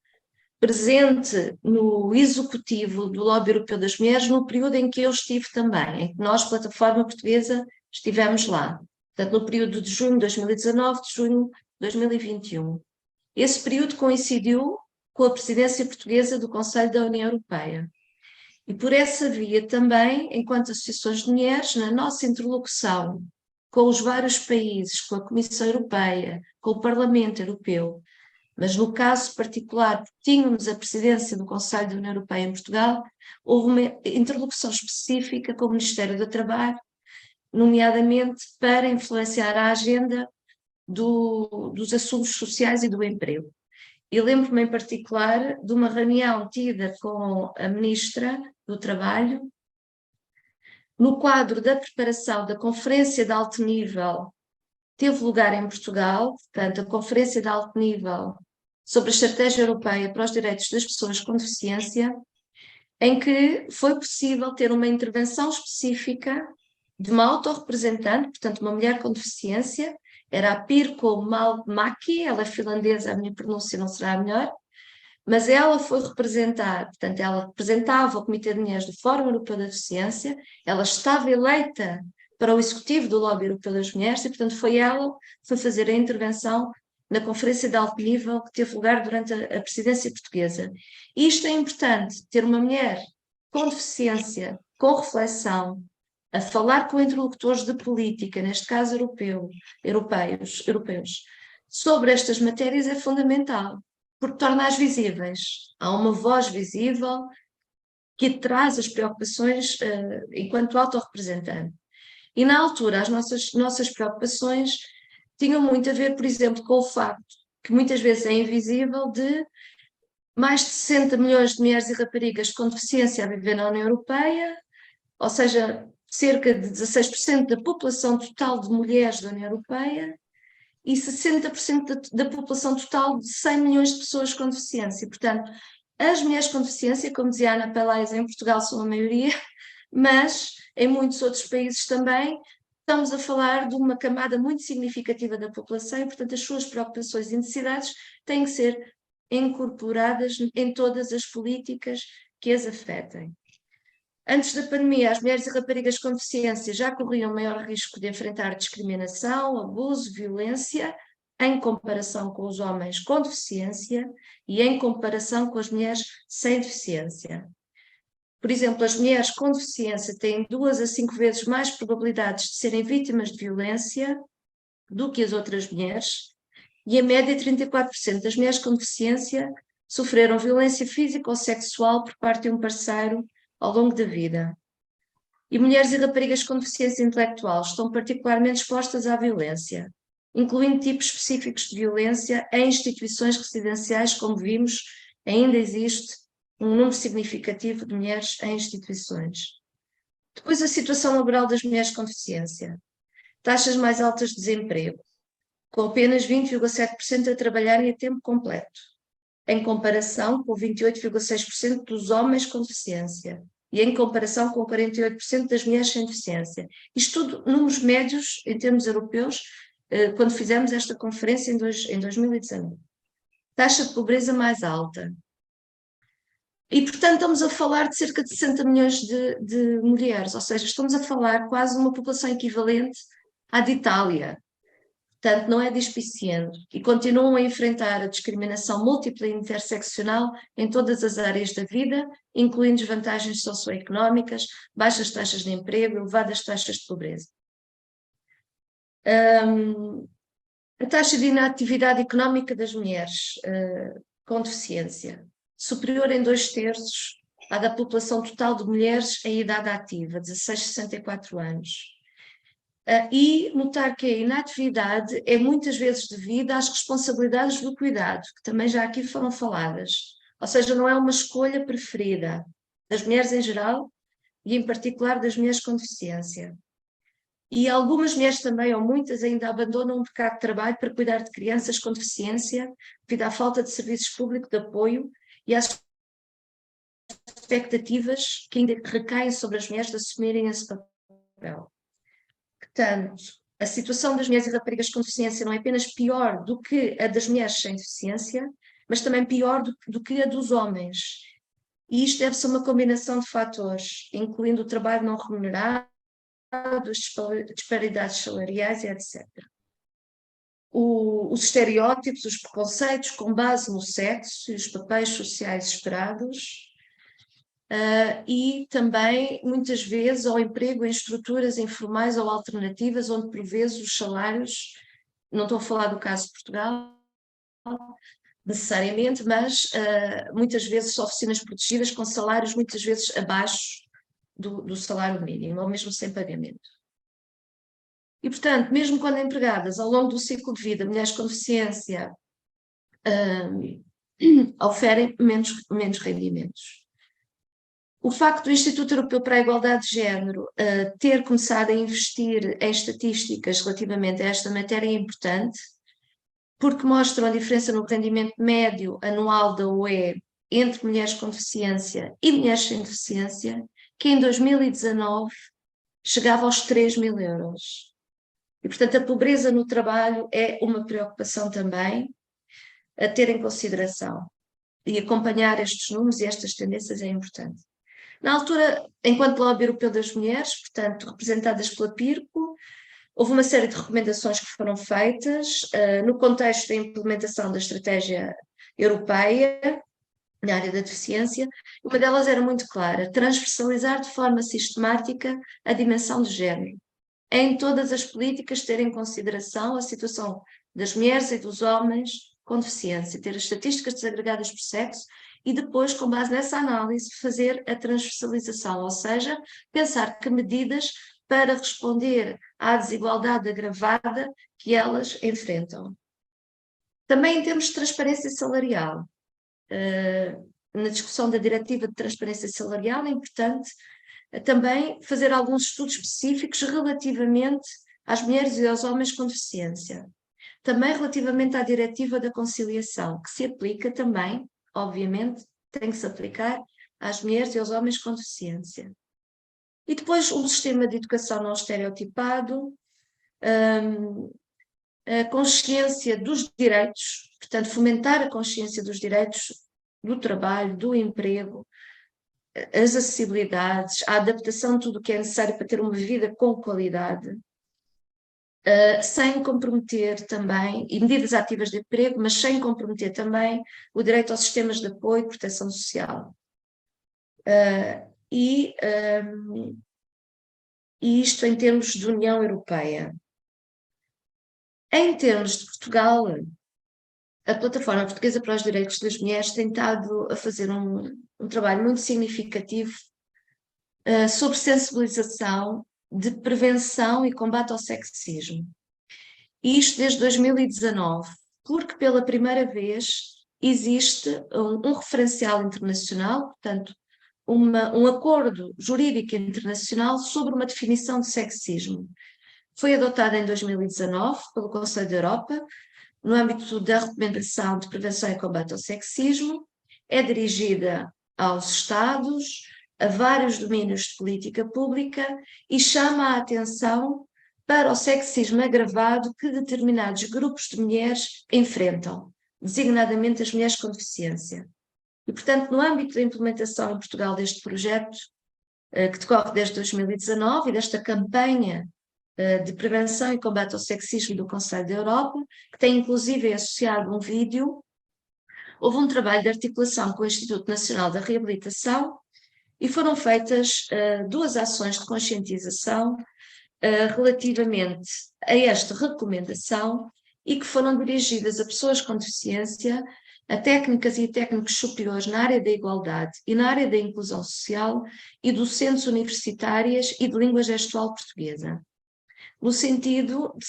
presente no executivo do Lobby Europeu das Mulheres no período em que eu estive também, em que nós, Plataforma Portuguesa, estivemos lá. Portanto, no período de junho de 2019, de junho de 2021. Esse período coincidiu com a presidência portuguesa do Conselho da União Europeia. E por essa via também, enquanto associações de mulheres, na nossa interlocução com os vários países, com a Comissão Europeia, com o Parlamento Europeu, mas no caso particular, porque tínhamos a presidência do Conselho da União Europeia em Portugal, houve uma interlocução específica com o Ministério do Trabalho, nomeadamente para influenciar a agenda dos assuntos sociais e do emprego. E lembro-me em particular de uma reunião tida com a Ministra do Trabalho, no quadro da preparação da Conferência de Alto Nível, teve lugar em Portugal, portanto, a Conferência de Alto Nível sobre a Estratégia Europeia para os Direitos das Pessoas com Deficiência, em que foi possível ter uma intervenção específica de uma autorrepresentante, portanto, uma mulher com deficiência, era a Pirkko Malmaki, ela é finlandesa, a minha pronúncia não será a melhor, mas ela foi representar, portanto, ela representava o Comitê de Mulheres do Fórum Europeu da Deficiência, ela estava eleita para o executivo do Lobby Europeu das Mulheres e, portanto, foi ela que foi fazer a intervenção na conferência de alto nível que teve lugar durante a presidência portuguesa. E isto é importante, ter uma mulher com deficiência, com reflexão, a falar com interlocutores de política, neste caso europeus, sobre estas matérias é fundamental, porque torna-as visíveis. Há uma voz visível que traz as preocupações enquanto autorrepresentante. E na altura as nossas preocupações tinham muito a ver, por exemplo, com o facto que muitas vezes é invisível de mais de 60 milhões de mulheres e raparigas com deficiência a viver na União Europeia, ou seja, cerca de 16% da população total de mulheres da União Europeia e 60% da população total de 100 milhões de pessoas com deficiência. Portanto, as mulheres com deficiência, como dizia a Ana Pelais, em Portugal são a maioria, mas em muitos outros países também, estamos a falar de uma camada muito significativa da população e, portanto, as suas preocupações e necessidades têm que ser incorporadas em todas as políticas que as afetem. Antes da pandemia, as mulheres e raparigas com deficiência já corriam maior risco de enfrentar discriminação, abuso, violência, em comparação com os homens com deficiência e em comparação com as mulheres sem deficiência. Por exemplo, as mulheres com deficiência têm 2 a 5 vezes mais probabilidades de serem vítimas de violência do que as outras mulheres, e em média 34% das mulheres com deficiência sofreram violência física ou sexual por parte de um parceiro ao longo da vida. E mulheres e raparigas com deficiência intelectual estão particularmente expostas à violência, incluindo tipos específicos de violência em instituições residenciais, como vimos, ainda existe um número significativo de mulheres em instituições. Depois, a situação laboral das mulheres com deficiência. Taxas mais altas de desemprego, com apenas 20,7% a trabalharem a tempo completo, em comparação com 28,6% dos homens com deficiência e em comparação com 48% das mulheres sem deficiência. Isto tudo números médios em termos europeus, quando fizemos esta conferência em 2019. Taxa de pobreza mais alta. E, portanto, estamos a falar de cerca de 60 milhões de mulheres, ou seja, estamos a falar quase de uma população equivalente à de Itália. Portanto, não é despiciente, e continuam a enfrentar a discriminação múltipla e interseccional em todas as áreas da vida, incluindo desvantagens socioeconómicas, baixas taxas de emprego, elevadas taxas de pobreza. A taxa de inatividade económica das mulheres com deficiência, superior em 2/3 à da população total de mulheres em idade ativa, 16 a 64 anos. E notar que a inatividade é muitas vezes devida às responsabilidades do cuidado, que também já aqui foram faladas. Ou seja, não é uma escolha preferida das mulheres em geral e em particular das mulheres com deficiência. E algumas mulheres também, ou muitas, ainda abandonam o mercado de trabalho para cuidar de crianças com deficiência devido à falta de serviços públicos de apoio e às expectativas que ainda recaem sobre as mulheres de assumirem esse papel. Portanto, a situação das mulheres e raparigas com deficiência não é apenas pior do que a das mulheres sem deficiência, mas também pior do que a dos homens. E isto deve ser uma combinação de fatores, incluindo o trabalho não remunerado, as disparidades salariais e etc. Os estereótipos, os preconceitos com base no sexo e os papéis sociais esperados, e também, muitas vezes, ao emprego em estruturas informais ou alternativas, onde por vezes os salários, não estou a falar do caso de Portugal, necessariamente, mas muitas vezes oficinas protegidas com salários muitas vezes abaixo do salário mínimo, ou mesmo sem pagamento. E, portanto, mesmo quando empregadas ao longo do ciclo de vida, mulheres com deficiência oferem menos rendimentos. O facto do Instituto Europeu para a Igualdade de Género ter começado a investir em estatísticas relativamente a esta matéria é importante, porque mostram a diferença no rendimento médio anual da UE entre mulheres com deficiência e mulheres sem deficiência, que em 2019 chegava aos 3.000 euros. E, portanto, a pobreza no trabalho é uma preocupação também a ter em consideração. E acompanhar estes números e estas tendências é importante. Na altura, enquanto Lobby Europeu das Mulheres, portanto, representadas pela PIRCO, houve uma série de recomendações que foram feitas no contexto da implementação da estratégia europeia na área da deficiência. Uma delas era muito clara: transversalizar de forma sistemática a dimensão de género. Em todas as políticas, ter em consideração a situação das mulheres e dos homens com deficiência, ter as estatísticas desagregadas por sexo e depois, com base nessa análise, fazer a transversalização, ou seja, pensar que medidas para responder à desigualdade agravada que elas enfrentam. Também em termos de transparência salarial, na discussão da diretiva de transparência salarial é importante também fazer alguns estudos específicos relativamente às mulheres e aos homens com deficiência. Também relativamente à diretiva da conciliação, que se aplica também, obviamente, tem que se aplicar às mulheres e aos homens com deficiência. E depois um sistema de educação não estereotipado, a consciência dos direitos, portanto, fomentar a consciência dos direitos do trabalho, do emprego, as acessibilidades, a adaptação de tudo o que é necessário para ter uma vida com qualidade, sem comprometer também, e medidas ativas de emprego, mas sem comprometer também o direito aos sistemas de apoio e proteção social. e isto em termos de União Europeia. Em termos de Portugal, a Plataforma Portuguesa para os Direitos das Mulheres tem estado a fazer um trabalho muito significativo sobre sensibilização de prevenção e combate ao sexismo. E isto desde 2019, porque pela primeira vez existe um referencial internacional, portanto, um acordo jurídico internacional sobre uma definição de sexismo. Foi adotado em 2019 pelo Conselho da Europa, no âmbito da recomendação de prevenção e combate ao sexismo, é dirigida aos Estados, a vários domínios de política pública e chama a atenção para o sexismo agravado que determinados grupos de mulheres enfrentam, designadamente as mulheres com deficiência. E, portanto, no âmbito da implementação em Portugal deste projeto, que decorre desde 2019 e desta campanha de prevenção e combate ao sexismo do Conselho da Europa, que tem inclusive associado um vídeo, houve um trabalho de articulação com o Instituto Nacional da Reabilitação e foram feitas 2 ações de conscientização relativamente a esta recomendação e que foram dirigidas a pessoas com deficiência, a técnicas e técnicos superiores na área da igualdade e na área da inclusão social e docentes universitárias e de língua gestual portuguesa, no sentido de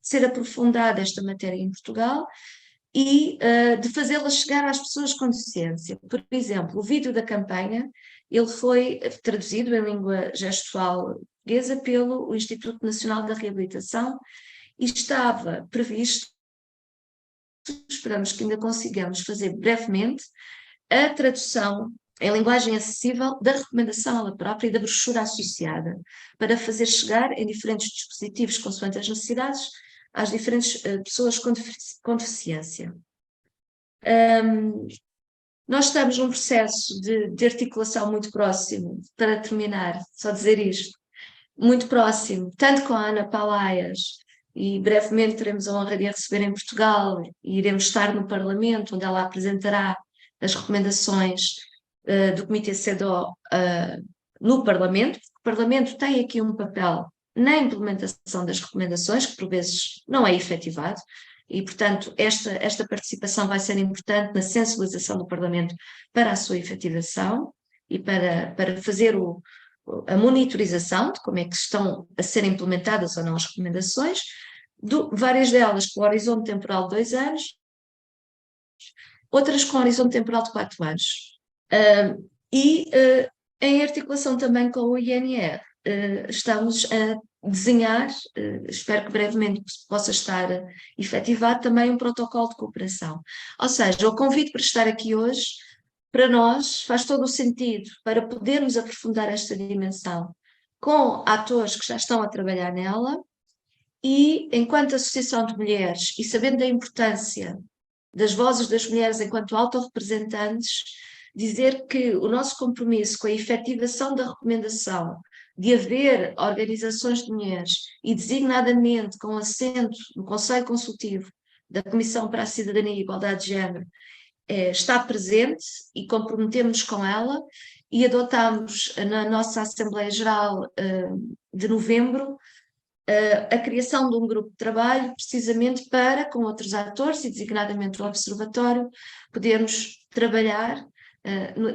ser aprofundada esta matéria em Portugal e de fazê-la chegar às pessoas com deficiência. Por exemplo, o vídeo da campanha, ele foi traduzido em língua gestual portuguesa pelo Instituto Nacional da Reabilitação e estava previsto, esperamos que ainda consigamos fazer brevemente, a tradução em linguagem acessível da recomendação ela própria e da brochura associada, para fazer chegar em diferentes dispositivos, consoante as necessidades, às diferentes pessoas com deficiência. Nós estamos num processo de articulação muito próximo, para terminar, só dizer isto, muito próximo, tanto com a Ana Palaias, e brevemente teremos a honra de a receber em Portugal, e iremos estar no Parlamento, onde ela apresentará as recomendações do Comitê CEDAW no Parlamento, porque o Parlamento tem aqui um papel na implementação das recomendações, que por vezes não é efetivado, e, portanto, esta participação vai ser importante na sensibilização do Parlamento para a sua efetivação e para fazer a monitorização de como é que estão a ser implementadas ou não as recomendações, várias delas com horizonte temporal de 2 anos, outras com horizonte temporal de 4 anos. Em articulação também com o INR, estamos a desenhar, espero que brevemente possa estar efetivado, também um protocolo de cooperação. Ou seja, o convite para estar aqui hoje, para nós, faz todo o sentido para podermos aprofundar esta dimensão com atores que já estão a trabalhar nela e, enquanto Associação de Mulheres, e sabendo da importância das vozes das mulheres enquanto autorrepresentantes, dizer que o nosso compromisso com a efetivação da recomendação de haver organizações de mulheres e designadamente com assento no Conselho Consultivo da Comissão para a Cidadania e Igualdade de Género está presente e comprometemos-nos com ela e adotámos na nossa Assembleia Geral de novembro a criação de um grupo de trabalho precisamente para, com outros atores e designadamente o Observatório, podermos trabalhar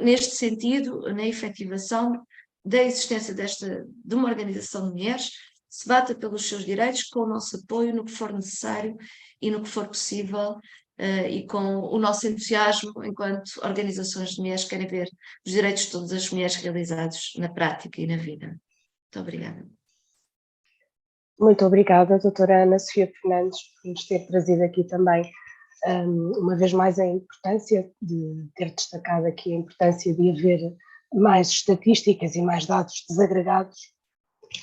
neste sentido, na efetivação da existência de uma organização de mulheres, que se bata pelos seus direitos, com o nosso apoio no que for necessário e no que for possível, e com o nosso entusiasmo enquanto organizações de mulheres que querem ver os direitos de todas as mulheres realizados na prática e na vida. Muito obrigada. Muito obrigada, doutora Ana Sofia Fernandes, por nos ter trazido aqui também, uma vez mais, a importância de ter destacado aqui a importância de haver mais estatísticas e mais dados desagregados.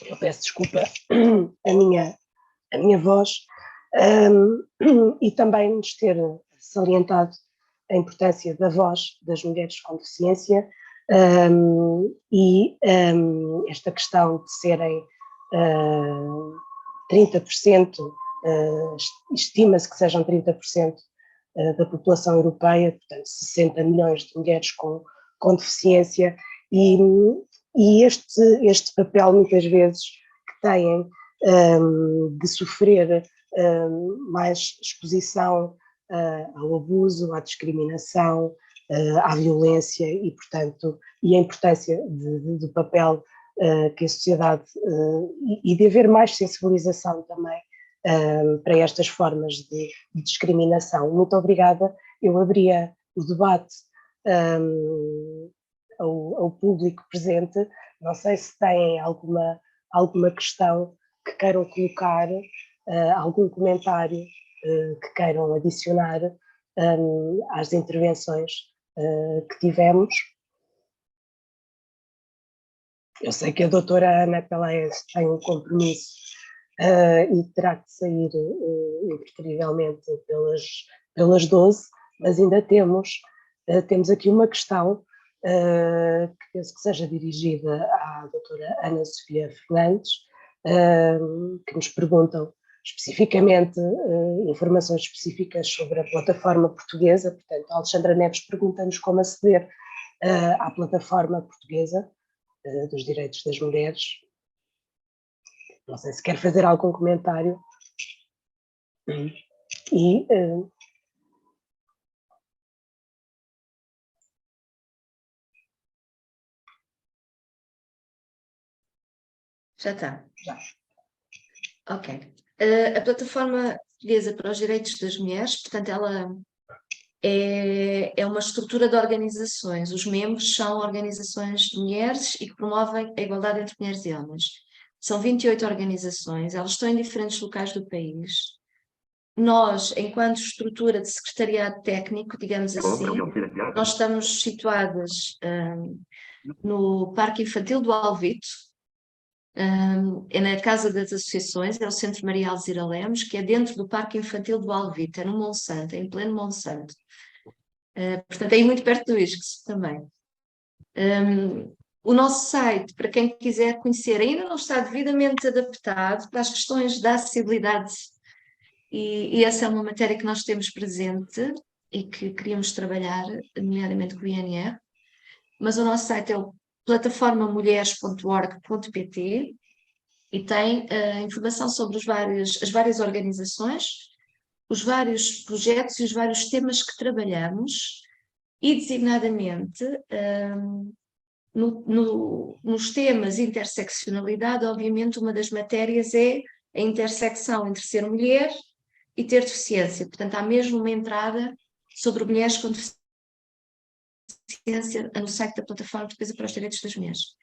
Eu peço desculpa a minha voz, e também nos ter salientado a importância da voz das mulheres com deficiência e esta questão de serem 30%, estima-se que sejam 30% da população europeia, portanto 60 milhões de mulheres com deficiência, E este papel, muitas vezes, que têm de sofrer mais exposição ao abuso, à discriminação, à violência e, portanto, e a importância do papel que a sociedade, e de haver mais sensibilização também para estas formas de discriminação. Muito obrigada. Eu abria o debate ao público presente. Não sei se têm alguma questão que queiram colocar, algum comentário que queiram adicionar às intervenções que tivemos. Eu sei que a doutora Ana Pelaez tem um compromisso e terá que sair impreterivelmente pelas 12, mas ainda temos aqui uma questão que penso que seja dirigida à doutora Ana Sofia Fernandes, que nos perguntam especificamente informações específicas sobre a plataforma portuguesa. Portanto, a Alexandra Neves pergunta-nos como aceder à plataforma portuguesa dos direitos das mulheres. Não sei se quer fazer algum comentário. E já está. Já. Ok. A plataforma portuguesa para os direitos das mulheres, portanto, ela é uma estrutura de organizações. Os membros são organizações de mulheres e que promovem a igualdade entre mulheres e homens. São 28 organizações, elas estão em diferentes locais do país. Nós, enquanto estrutura de secretariado técnico, digamos assim, nós estamos situadas no Parque Infantil do Alvito, é na Casa das Associações, é o Centro Maria Alzira Lemos, que é dentro do Parque Infantil do Alvito, é no Monsanto, é em pleno Monsanto. Portanto, é aí muito perto do ISCS também. O nosso site, para quem quiser conhecer, ainda não está devidamente adaptado para as questões da acessibilidade, e essa é uma matéria que nós temos presente e que queríamos trabalhar, nomeadamente com o INR, mas o nosso site é o plataformamulheres.org.pt e tem informação sobre as várias organizações, os vários projetos e os vários temas que trabalhamos, e designadamente nos temas interseccionalidade, obviamente uma das matérias é a intersecção entre ser mulher e ter deficiência. Portanto, há mesmo uma entrada sobre mulheres com deficiência no site da Plataforma Portuguesa para os Direitos das Mulheres.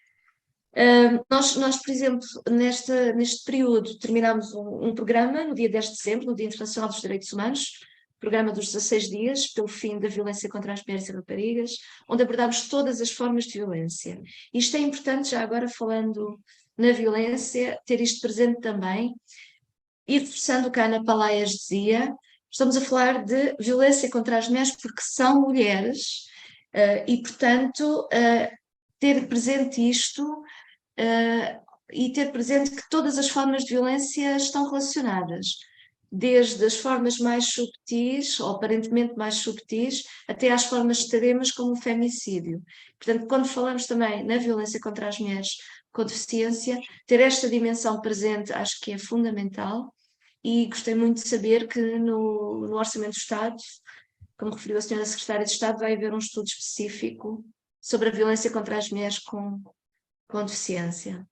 Nós, por exemplo, neste período, terminámos um programa no dia 10 de dezembro, no Dia Internacional dos Direitos Humanos, programa dos 16 dias, pelo fim da violência contra as mulheres e raparigas, onde abordámos todas as formas de violência. Isto é importante, já agora falando na violência, ter isto presente também, e reforçando o que a Ana Pelaez dizia, estamos a falar de violência contra as mulheres porque são mulheres, e, portanto, ter presente isto e ter presente que todas as formas de violência estão relacionadas, desde as formas mais subtis, ou aparentemente mais subtis, até às formas extremas como o feminicídio. Portanto, quando falamos também na violência contra as mulheres com deficiência, ter esta dimensão presente acho que é fundamental, e gostei muito de saber que no Orçamento do Estado, como referiu a senhora Secretária de Estado, vai haver um estudo específico sobre a violência contra as mulheres com deficiência.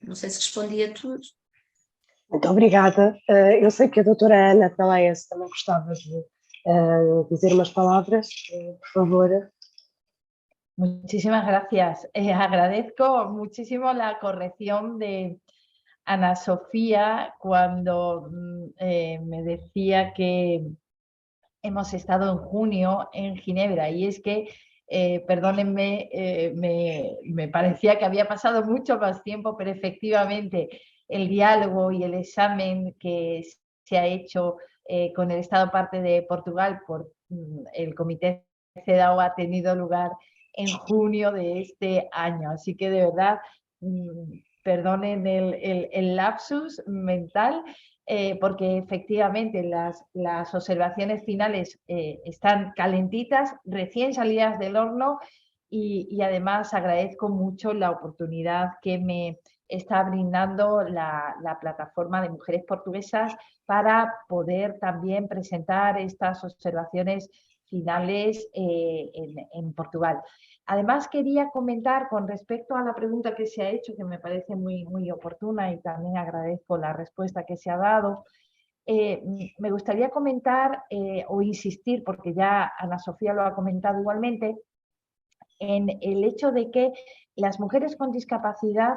Não sei se respondi a tudo. Muito obrigada. Eu sei que a doutora Ana Pelaez também gostava de dizer umas palavras, por favor. Muchísimas gracias. Agradezco muchísimo la corrección de Ana Sofía cuando me decía que hemos estado en junio en Ginebra, y es que, perdónenme, me parecía que había pasado mucho más tiempo, pero efectivamente el diálogo y el examen que se ha hecho con el Estado parte de Portugal por el Comité CEDAW ha tenido lugar en junio de este año. Así que de verdad, perdonen el lapsus mental, porque efectivamente las observaciones finales están calentitas, recién salidas del horno, y además agradezco mucho la oportunidad que me está brindando la plataforma de mujeres portuguesas para poder también presentar estas observaciones finales en Portugal. Además, quería comentar con respecto a la pregunta que se ha hecho, que me parece muy oportuna, y también agradezco la respuesta que se ha dado. Me gustaría comentar o insistir, porque ya Ana Sofía lo ha comentado igualmente, en el hecho de que las mujeres con discapacidad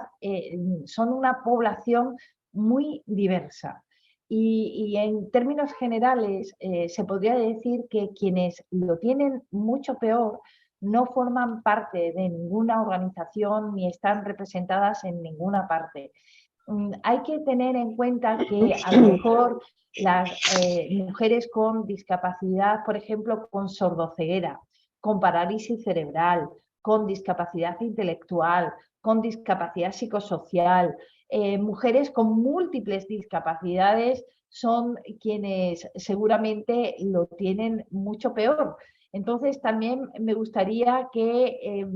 son una población muy diversa. Y en términos generales se podría decir que quienes lo tienen mucho peor no forman parte de ninguna organización ni están representadas en ninguna parte. Hay que tener en cuenta que a lo mejor las mujeres con discapacidad, por ejemplo, con sordoceguera, con parálisis cerebral, con discapacidad intelectual, con discapacidad psicosocial, mujeres con múltiples discapacidades son quienes seguramente lo tienen mucho peor. Entonces, también me gustaría que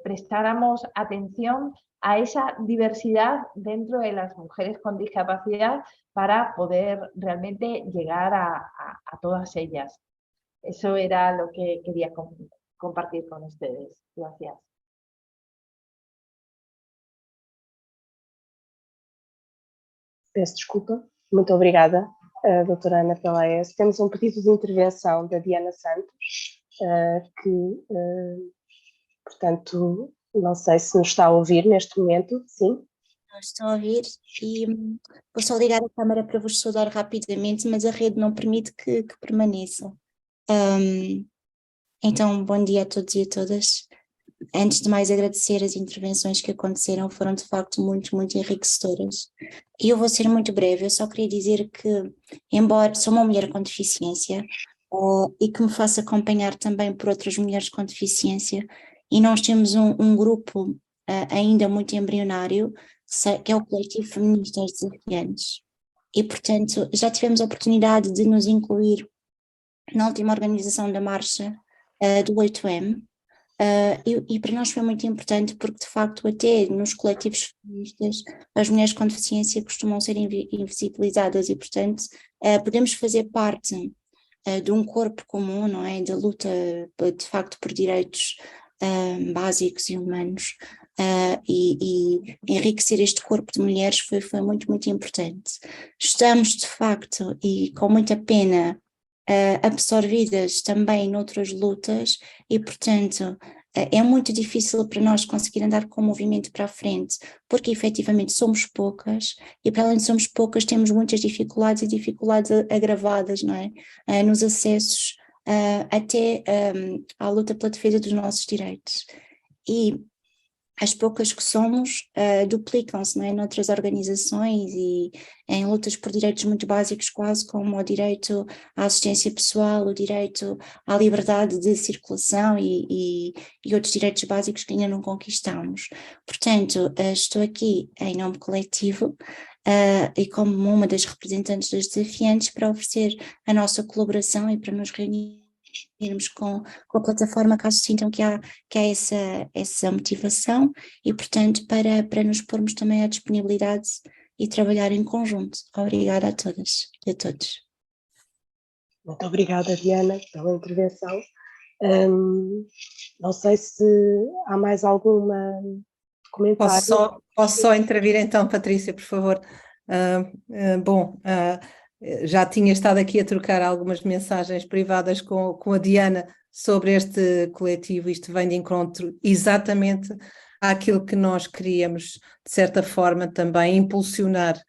prestáramos atención a esa diversidad dentro de las mujeres con discapacidad para poder realmente llegar a todas ellas. Eso era lo que quería compartir con ustedes. Gracias. Peço desculpa. Muito obrigada, doutora Ana Pelaes. Temos um pedido de intervenção da Diana Santos, que, portanto, não sei se nos está a ouvir neste momento. Sim? Estou a ouvir e vou só ligar a câmara para vos saudar rapidamente, mas a rede não permite que permaneça. Então, bom dia a todos e a todas. Antes de mais, agradecer as intervenções que aconteceram, foram de facto muito enriquecedoras. E eu vou ser muito breve, eu só queria dizer que, embora sou uma mulher com deficiência e que me faço acompanhar também por outras mulheres com deficiência, e nós temos um grupo ainda muito embrionário, que é o Coletivo Feministas Desafiantes. E, portanto, já tivemos a oportunidade de nos incluir na última organização da marcha do 8M, e para nós foi muito importante porque, de facto, até nos coletivos feministas, as mulheres com deficiência costumam ser invisibilizadas e, portanto, podemos fazer parte de um corpo comum, não é? Da luta, de facto, por direitos básicos e humanos, e enriquecer este corpo de mulheres foi muito importante. Estamos, de facto, e com muita pena, absorvidas também noutras lutas e, portanto, é muito difícil para nós conseguir andar com o movimento para a frente, porque efetivamente somos poucas e, para além de somos poucas, temos muitas dificuldades e dificuldades agravadas, não é? Nos acessos até à luta pela defesa dos nossos direitos. E as poucas que somos duplicam-se, não é? Noutras organizações e em lutas por direitos muito básicos, quase como o direito à assistência pessoal, o direito à liberdade de circulação e outros direitos básicos que ainda não conquistamos. Portanto, estou aqui em nome coletivo e como uma das representantes das desafiantes para oferecer a nossa colaboração e para nos reunirmos com a plataforma, caso sintam que há essa motivação e, portanto, para nos pormos também à disponibilidade e trabalhar em conjunto. Obrigada a todas e a todos. Muito obrigada, Diana, pela intervenção. Não sei se há mais alguma comentário. Posso só intervir então, Patrícia, por favor. Já tinha estado aqui a trocar algumas mensagens privadas com a Diana sobre este coletivo. Isto vem de encontro exatamente àquilo que nós queríamos, de certa forma, também impulsionar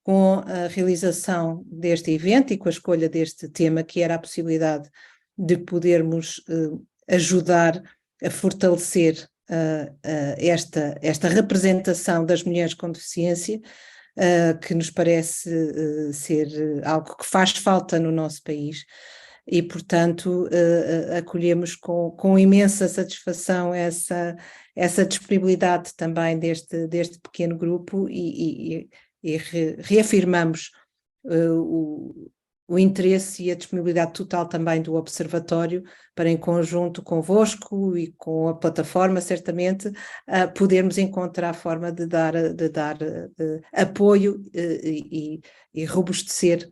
com a realização deste evento e com a escolha deste tema, que era a possibilidade de podermos ajudar a fortalecer esta representação das mulheres com deficiência, que nos parece ser algo que faz falta no nosso país e, portanto, acolhemos com imensa satisfação essa disponibilidade também deste pequeno grupo e reafirmamos o interesse e a disponibilidade total também do Observatório para, em conjunto convosco e com a plataforma, certamente, podermos encontrar a forma de dar apoio e robustecer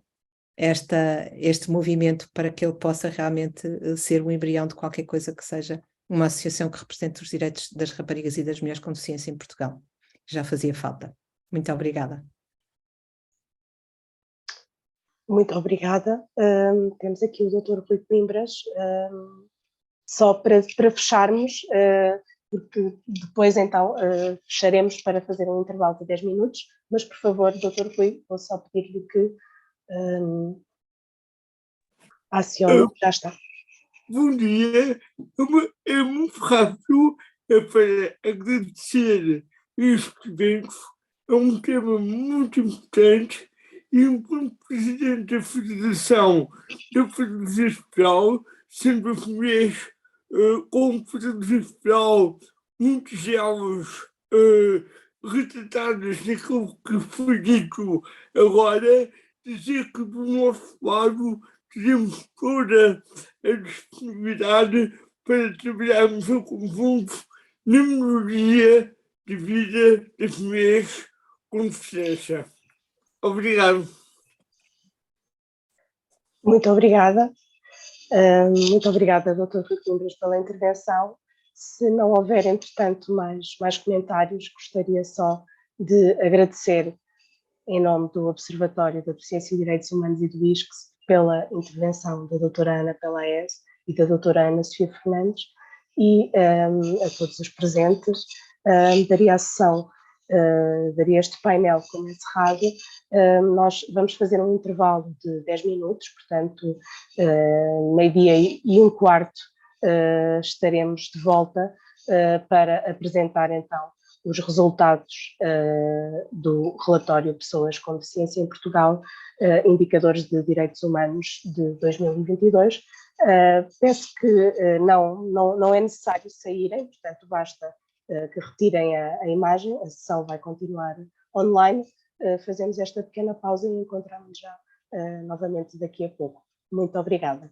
este movimento para que ele possa realmente ser o embrião de qualquer coisa que seja uma associação que represente os direitos das raparigas e das mulheres com deficiência em Portugal. Já fazia falta. Muito obrigada. Muito obrigada. Temos aqui o Dr. Rui Coimbras, só para fecharmos, porque depois então fecharemos para fazer um intervalo de 10 minutos, mas por favor, Dr. Rui, vou só pedir-lhe que acione, já está. Bom dia, é muito rápido para agradecer este evento, é um tema muito importante e enquanto Presidente da Federação Federal, sempre as mulheres como Federação Federal, muitas delas retratadas naquilo que foi dito agora, dizer que do nosso lado teremos toda a disponibilidade para trabalharmos em conjunto na melhoria de vida das mulheres com deficiência. Obrigado. Muito obrigada. Muito obrigada, Dr. Rui Coimbras, pela intervenção. Se não houver, entretanto, mais comentários, gostaria só de agradecer, em nome do Observatório da Deficiência e Direitos Humanos e do ISCS, pela intervenção da doutora Ana Pelaez e da doutora Ana Sofia Fernandes, e a todos os presentes. Daria a sessão, daria este painel como encerrado. Nós vamos fazer um intervalo de 10 minutos, portanto, meio-dia e um quarto estaremos de volta para apresentar então os resultados do relatório Pessoas com Deficiência em Portugal, Indicadores de Direitos Humanos de 2022. Peço que não é necessário saírem, portanto basta que retirem a imagem, a sessão vai continuar online. Fazemos esta pequena pausa e encontramos-nos já novamente daqui a pouco. Muito obrigada.